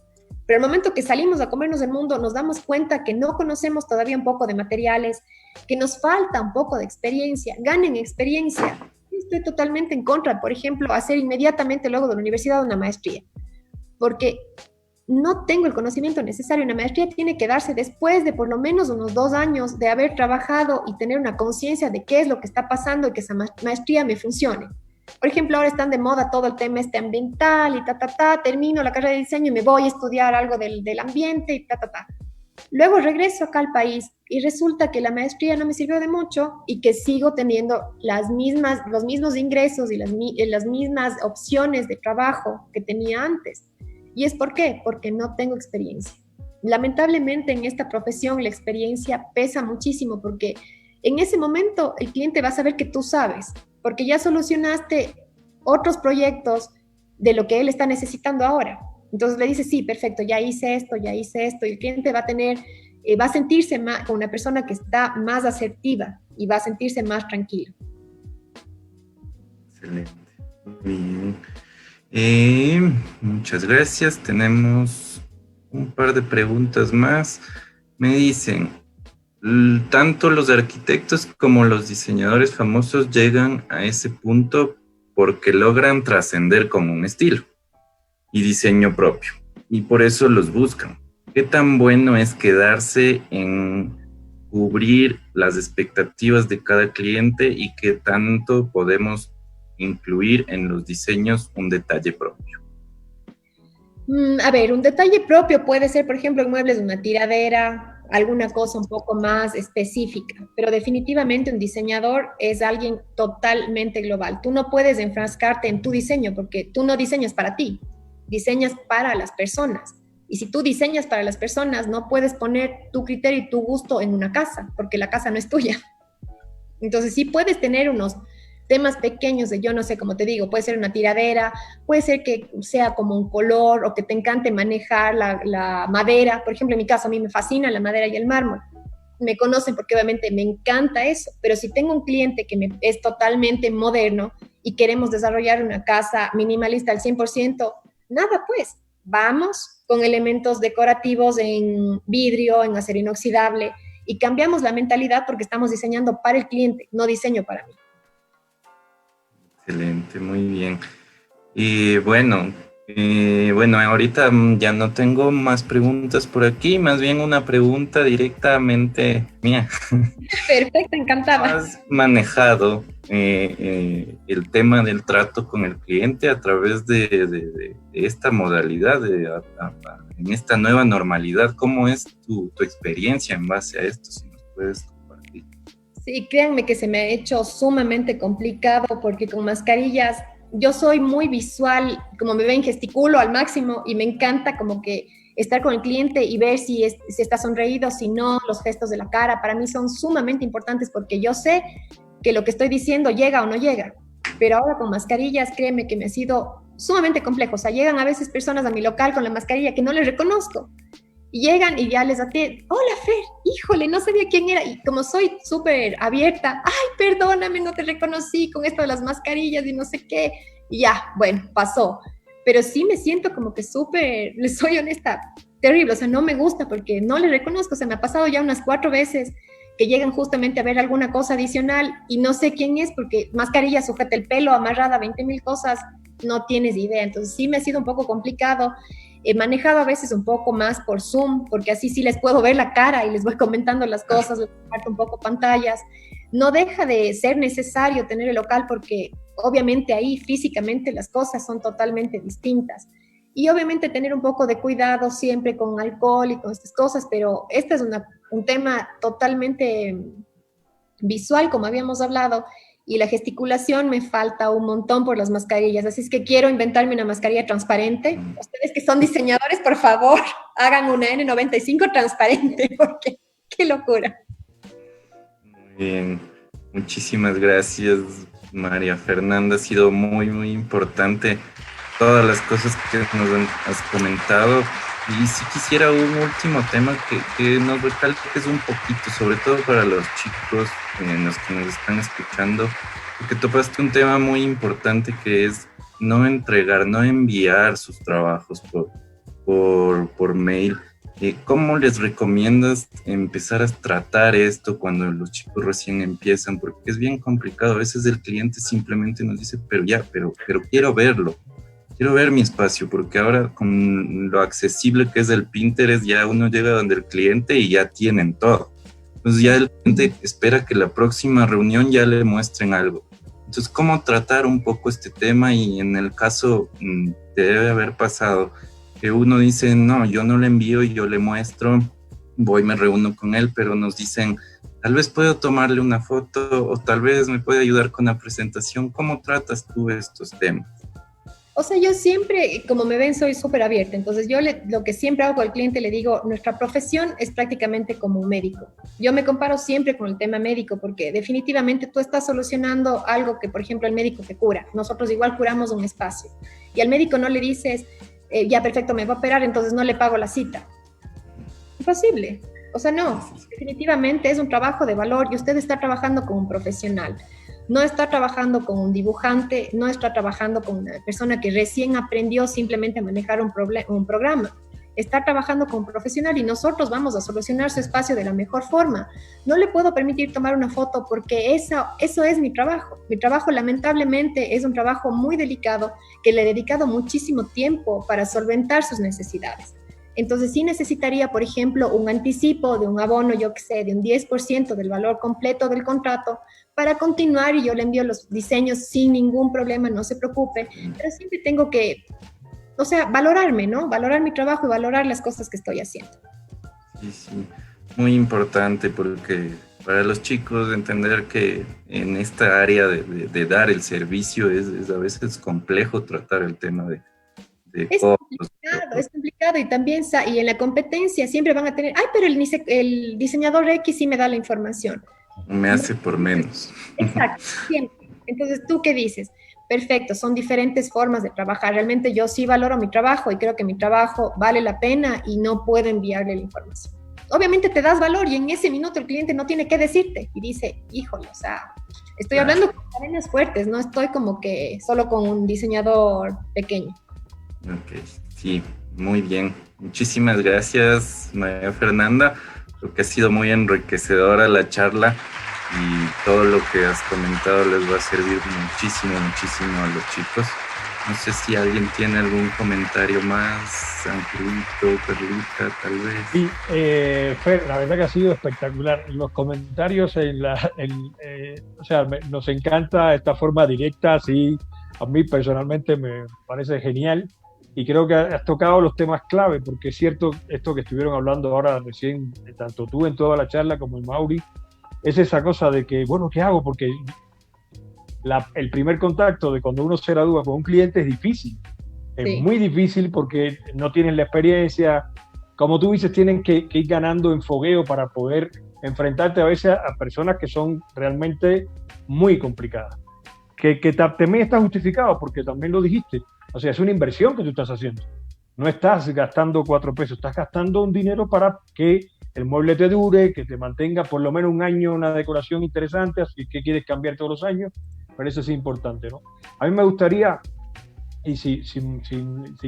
Pero el momento que salimos a comernos el mundo, nos damos cuenta que no conocemos todavía un poco de materiales, que nos falta un poco de experiencia. Ganen experiencia. Estoy totalmente en contra, por ejemplo, hacer inmediatamente luego de la universidad una maestría, porque no tengo el conocimiento necesario. Una maestría tiene que darse después de por lo menos unos 2 años de haber trabajado y tener una conciencia de qué es lo que está pasando y que esa maestría me funcione. Por ejemplo, ahora están de moda todo el tema ambiental y termino la carrera de diseño y me voy a estudiar algo del ambiente y Luego regreso acá al país y resulta que la maestría no me sirvió de mucho y que sigo teniendo los mismos ingresos y las mismas opciones de trabajo que tenía antes. ¿Y es por qué? Porque no tengo experiencia. Lamentablemente en esta profesión la experiencia pesa muchísimo porque en ese momento el cliente va a saber que tú sabes, porque ya solucionaste otros proyectos de lo que él está necesitando ahora. Entonces le dice, sí, perfecto, ya hice esto, y el cliente va a sentirse más, con una persona que está más asertiva y va a sentirse más tranquilo. Excelente. Muy bien. Muchas gracias. Tenemos un par de preguntas más. Me dicen, tanto los arquitectos como los diseñadores famosos llegan a ese punto porque logran trascender con un estilo y diseño propio, y por eso los buscan. ¿Qué tan bueno es quedarse en cubrir las expectativas de cada cliente y qué tanto podemos incluir en los diseños un detalle propio? A ver, un detalle propio puede ser, por ejemplo, en muebles de una tiradera, alguna cosa un poco más específica, pero definitivamente un diseñador es alguien totalmente global. Tú no puedes enfrascarte en tu diseño porque tú no diseñas para ti, diseñas para las personas. Y si tú diseñas para las personas, no puedes poner tu criterio y tu gusto en una casa, porque la casa no es tuya. Entonces sí puedes tener unos temas pequeños de, yo no sé, como te digo, puede ser una tiradera, puede ser que sea como un color o que te encante manejar la madera. Por ejemplo, en mi caso, a mí me fascina la madera y el mármol. Me conocen porque obviamente me encanta eso, pero si tengo un cliente que es totalmente moderno y queremos desarrollar una casa minimalista al 100%, nada, pues, vamos con elementos decorativos en vidrio, en acero inoxidable, y cambiamos la mentalidad porque estamos diseñando para el cliente, no diseño para mí. Excelente, muy bien. Y bueno, ahorita ya no tengo más preguntas por aquí, más bien una pregunta directamente mía. Perfecto, encantada. ¿Has manejado el tema del trato con el cliente a través de esta modalidad, en esta nueva normalidad? ¿Cómo es tu experiencia en base a esto? Si nos puedes compartir. Sí, créanme que se me ha hecho sumamente complicado porque con mascarillas yo soy muy visual, como me ven, gesticulo al máximo y me encanta como que estar con el cliente y ver si está sonreído, si no, los gestos de la cara, para mí son sumamente importantes porque yo sé que lo que estoy diciendo llega o no llega. Pero ahora con mascarillas, créeme que me ha sido sumamente complejo. O sea, llegan a veces personas a mi local con la mascarilla que no les reconozco. Y llegan y ya les atienden, hola Fer, híjole, no sabía quién era. Y como soy súper abierta, ay, perdóname, no te reconocí con esto de las mascarillas y no sé qué. Y ya, bueno, pasó. Pero sí me siento como que súper, les soy honesta, terrible. O sea, no me gusta porque no les reconozco. O sea, me ha pasado ya unas 4 veces que llegan justamente a ver alguna cosa adicional y no sé quién es porque mascarilla, sujeta el pelo, amarrada, 20,000 cosas, no tienes idea. Entonces sí me ha sido un poco complicado. He manejado a veces un poco más por Zoom, porque así sí les puedo ver la cara y les voy comentando las cosas, les comparto un poco pantallas. No deja de ser necesario tener el local porque obviamente ahí físicamente las cosas son totalmente distintas. Y obviamente tener un poco de cuidado siempre con alcohol y con estas cosas, pero este es un tema totalmente visual, como habíamos hablado, y la gesticulación me falta un montón por las mascarillas, así es que quiero inventarme una mascarilla transparente. Ustedes que son diseñadores, por favor, hagan una N95 transparente, porque qué locura. Muy bien, muchísimas gracias, María Fernanda. Ha sido muy, muy importante todas las cosas que nos has comentado. Y si quisiera un último tema que nos recalques un poquito, sobre todo para los chicos los que nos están escuchando, porque topaste un tema muy importante que es no entregar, no enviar sus trabajos por mail. ¿Cómo les recomiendas empezar a tratar esto cuando los chicos recién empiezan? Porque es bien complicado. A veces el cliente simplemente nos dice, pero quiero verlo. Quiero ver mi espacio, porque ahora con lo accesible que es el Pinterest, ya uno llega donde el cliente y ya tienen todo. Entonces ya el cliente espera que la próxima reunión ya le muestren algo. Entonces, ¿cómo tratar un poco este tema? Y en el caso te debe haber pasado que uno dice, no, yo no le envío y yo le muestro, voy, me reúno con él, pero nos dicen, tal vez puedo tomarle una foto o tal vez me puede ayudar con la presentación. ¿Cómo tratas tú estos temas? O sea, yo siempre, como me ven, soy súper abierta. Entonces, yo lo que siempre hago con el cliente, le digo, nuestra profesión es prácticamente como un médico. Yo me comparo siempre con el tema médico, porque definitivamente tú estás solucionando algo que, por ejemplo, el médico te cura. Nosotros igual curamos un espacio. Y al médico no le dices, ya perfecto, me va a operar, entonces no le pago la cita. Imposible. O sea, no. Definitivamente es un trabajo de valor y usted está trabajando con un profesional. No está trabajando con un dibujante, no está trabajando con una persona que recién aprendió simplemente a manejar un programa. Está trabajando con un profesional y nosotros vamos a solucionar su espacio de la mejor forma. No le puedo permitir tomar una foto porque eso es mi trabajo. Mi trabajo, lamentablemente, es un trabajo muy delicado que le he dedicado muchísimo tiempo para solventar sus necesidades. Entonces sí necesitaría, por ejemplo, un anticipo de un abono, yo qué sé, de un 10% del valor completo del contrato para continuar y yo le envío los diseños sin ningún problema, no se preocupe. Pero siempre tengo que, o sea, valorarme, ¿no? Valorar mi trabajo y valorar las cosas que estoy haciendo. Sí, sí, muy importante porque para los chicos entender que en esta área de dar el servicio es a veces complejo tratar el tema de es complicado y también y en la competencia siempre van a tener, ay, pero el diseñador X sí me da la información. Me hace por menos. Exacto, siempre. Entonces, ¿tú qué dices? Perfecto, son diferentes formas de trabajar. Realmente yo sí valoro mi trabajo y creo que mi trabajo vale la pena y no puedo enviarle la información. Obviamente te das valor y en ese minuto el cliente no tiene que decirte y dice, híjole, o sea, estoy hablando con cadenas fuertes, no estoy como que solo con un diseñador pequeño. Ok, sí, muy bien. Muchísimas gracias, María Fernanda. Creo que ha sido muy enriquecedora la charla y todo lo que has comentado les va a servir muchísimo, muchísimo a los chicos. No sé si alguien tiene algún comentario más, Angelito, Perlita, tal vez. Sí, Fer, la verdad que ha sido espectacular. Los comentarios, o sea, nos encanta esta forma directa, así a mí personalmente me parece genial. Y creo que has tocado los temas clave, porque es cierto esto que estuvieron hablando ahora recién, tanto tú en toda la charla como el Mauri, es esa cosa de que, bueno, ¿qué hago? Porque el primer contacto de cuando uno se gradúa con un cliente es difícil. Es muy difícil porque no tienen la experiencia. Como tú dices, tienen que ir ganando en fogueo para poder enfrentarte a veces a personas que son realmente muy complicadas. Que también está justificado porque también lo dijiste. O sea, es una inversión que tú estás haciendo. No estás gastando 4 pesos, estás gastando un dinero para que el mueble te dure, que te mantenga por lo menos un año una decoración interesante, así que quieres cambiar todos los años, pero eso es importante, ¿no? A mí me gustaría, y sin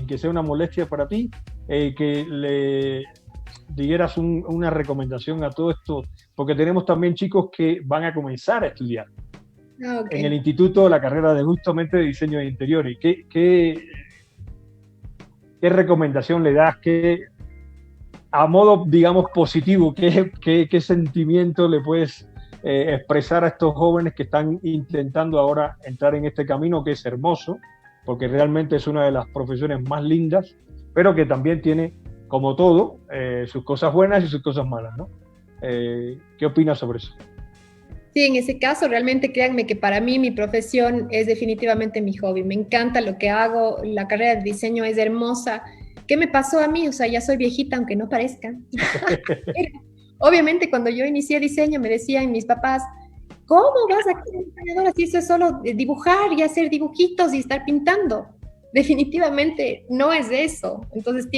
que sea una molestia para ti, que le dieras una recomendación a todo esto, porque tenemos también chicos que van a comenzar a estudiar en el instituto la carrera de justamente de diseño de interiores. ¿Qué recomendación le das? A modo, digamos, positivo, ¿qué sentimiento le puedes expresar a estos jóvenes que están intentando ahora entrar en este camino que es hermoso, porque realmente es una de las profesiones más lindas, pero que también tiene, como todo, sus cosas buenas y sus cosas malas, ¿no? ¿Qué opinas sobre eso? Sí, en ese caso, realmente créanme que para mí mi profesión es definitivamente mi hobby. Me encanta lo que hago, la carrera de diseño es hermosa. ¿Qué me pasó a mí? O sea, ya soy viejita, aunque no parezca. Obviamente, cuando yo inicié diseño, me decían mis papás, ¿cómo vas a ser diseñadora si eso es solo dibujar y hacer dibujitos y estar pintando? Definitivamente no es eso. Entonces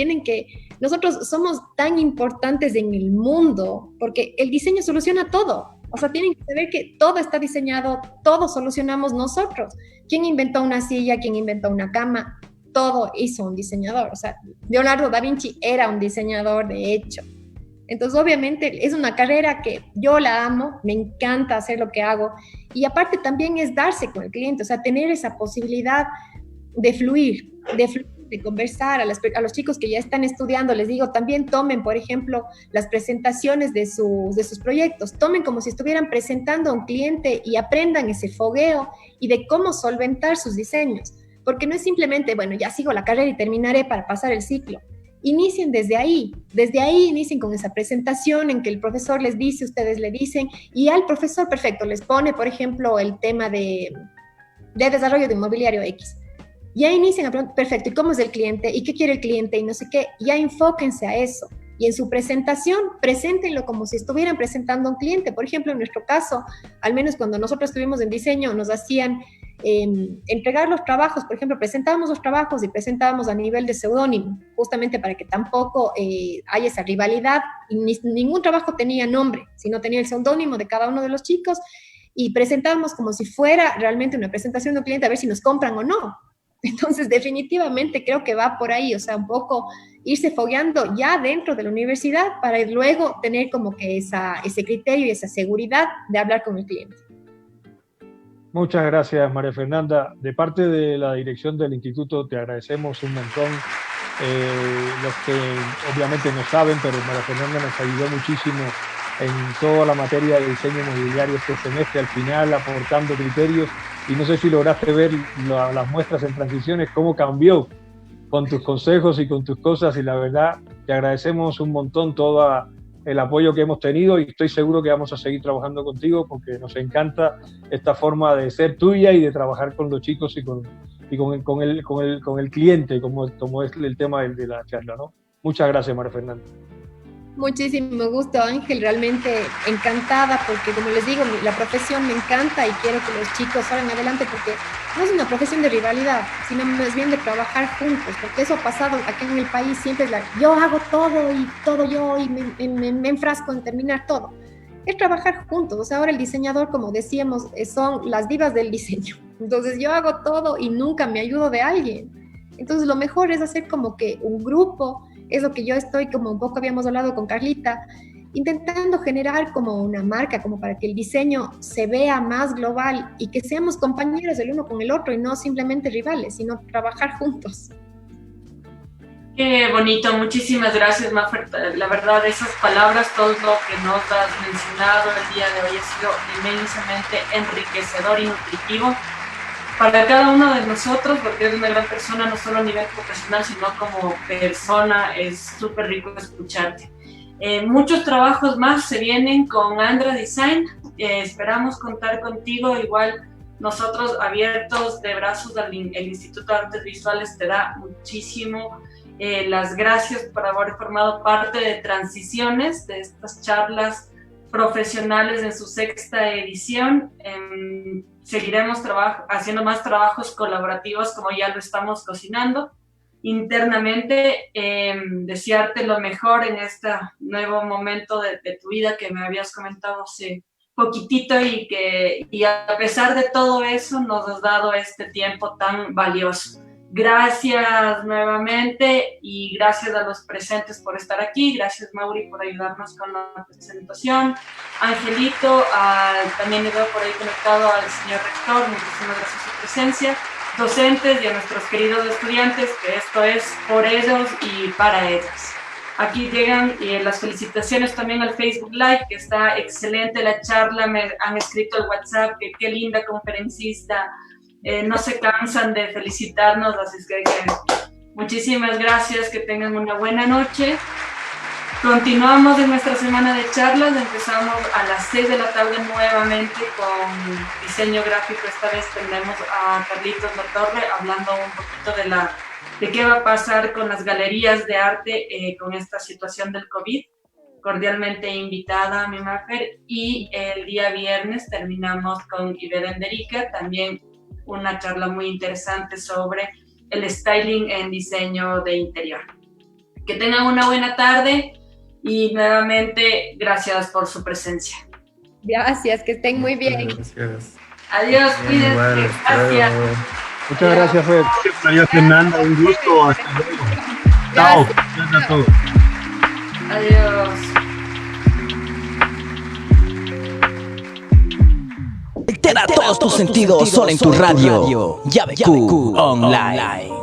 nosotros somos tan importantes en el mundo porque el diseño soluciona todo. O sea, tienen que saber que todo está diseñado, todo solucionamos nosotros. ¿Quién inventó una silla? ¿Quién inventó una cama? Todo hizo un diseñador. O sea, Leonardo da Vinci era un diseñador de hecho. Entonces, obviamente, es una carrera que yo la amo, me encanta hacer lo que hago. Y aparte también es darse con el cliente, o sea, tener esa posibilidad de fluir, de conversar. A los chicos que ya están estudiando, les digo, también tomen, por ejemplo, las presentaciones de sus proyectos. Tomen como si estuvieran presentando a un cliente y aprendan ese fogueo y de cómo solventar sus diseños. Porque no es simplemente, bueno, ya sigo la carrera y terminaré para pasar el ciclo. Inicien desde ahí inicien con esa presentación en que el profesor les dice, ustedes le dicen, y al profesor, perfecto, les pone, por ejemplo, el tema de desarrollo de inmobiliario X. Ya inician a preguntar, perfecto, ¿y cómo es el cliente? ¿Y qué quiere el cliente? Y no sé qué, ya enfóquense a eso. Y en su presentación, preséntenlo como si estuvieran presentando a un cliente. Por ejemplo, en nuestro caso, al menos cuando nosotros estuvimos en diseño, nos hacían entregar los trabajos. Por ejemplo, presentábamos los trabajos y presentábamos a nivel de seudónimo, justamente para que tampoco haya esa rivalidad. Y ningún trabajo tenía nombre, sino tenía el seudónimo de cada uno de los chicos y presentábamos como si fuera realmente una presentación de un cliente a ver si nos compran o no. Entonces, definitivamente creo que va por ahí, o sea, un poco irse fogueando ya dentro de la universidad para luego tener como que ese criterio y esa seguridad de hablar con el cliente. Muchas gracias, María Fernanda. De parte de la dirección del instituto te agradecemos un montón. Los que obviamente no saben, pero María Fernanda nos ayudó muchísimo en toda la materia de diseño inmobiliario este semestre, al final aportando criterios, y no sé si lograste ver las muestras en transiciones, cómo cambió con tus consejos y con tus cosas, y la verdad te agradecemos un montón todo el apoyo que hemos tenido, y estoy seguro que vamos a seguir trabajando contigo porque nos encanta esta forma de ser tuya y de trabajar con los chicos y con el cliente, como es el tema de la charla, ¿no? Muchas gracias, María Fernanda. Muchísimo gusto, Ángel, realmente encantada porque, como les digo, la profesión me encanta y quiero que los chicos salgan adelante porque no es una profesión de rivalidad, sino más bien de trabajar juntos, porque eso ha pasado aquí en el país, siempre es yo hago todo yo y me enfrasco en terminar todo. Es trabajar juntos, o sea, ahora el diseñador, como decíamos, son las divas del diseño, entonces yo hago todo y nunca me ayudo de alguien, entonces lo mejor es hacer como que un grupo. Es lo que yo estoy, como un poco habíamos hablado con Carlita, intentando generar como una marca, como para que el diseño se vea más global y que seamos compañeros el uno con el otro y no simplemente rivales, sino trabajar juntos. Qué bonito, muchísimas gracias, Mafer. La verdad, esas palabras, todo lo que nos has mencionado el día de hoy ha sido inmensamente enriquecedor y nutritivo para cada uno de nosotros, porque eres una gran persona, no solo a nivel profesional, sino como persona. Es súper rico escucharte. Muchos trabajos más se vienen con Andra Design. Esperamos contar contigo igual nosotros abiertos de brazos, el Instituto de Artes Visuales te da muchísimo las gracias por haber formado parte de Transiciones, de estas charlas profesionales en su 6ª edición. Seguiremos haciendo más trabajos colaborativos como ya lo estamos cocinando internamente. Desearte lo mejor en este nuevo momento de tu vida que me habías comentado hace poquitito y a pesar de todo eso nos has dado este tiempo tan valioso. Gracias nuevamente y gracias a los presentes por estar aquí. Gracias, Mauri, por ayudarnos con la presentación. Angelito, también le veo por ahí conectado al señor rector. Muchísimas gracias por su presencia. Docentes y a nuestros queridos estudiantes, que esto es por ellos y para ellos. Aquí llegan las felicitaciones también al Facebook Live, que está excelente la charla. Me han escrito al WhatsApp que qué linda conferencista. No se cansan de felicitarnos, así es que muchísimas gracias, que tengan una buena noche. Continuamos en nuestra semana de charlas, empezamos a las 6 de la tarde nuevamente con diseño gráfico. Esta vez tendremos a Carlitos Latorre hablando un poquito de qué va a pasar con las galerías de arte con esta situación del COVID. Cordialmente invitada a mi Mafer. Y el día viernes terminamos con Ibera Enderica, también una charla muy interesante sobre el styling en diseño de interior. Que tengan una buena tarde y nuevamente gracias por su presencia. Gracias, que estén muy bien. Gracias. Adiós, cuídense. Gracias. Muchas gracias, Fred. Adiós, Fernanda, un gusto. Hasta luego. Chao. Gracias a todos. Adiós. Altera todos tus sentidos solo en tu radio. Yabeku Online.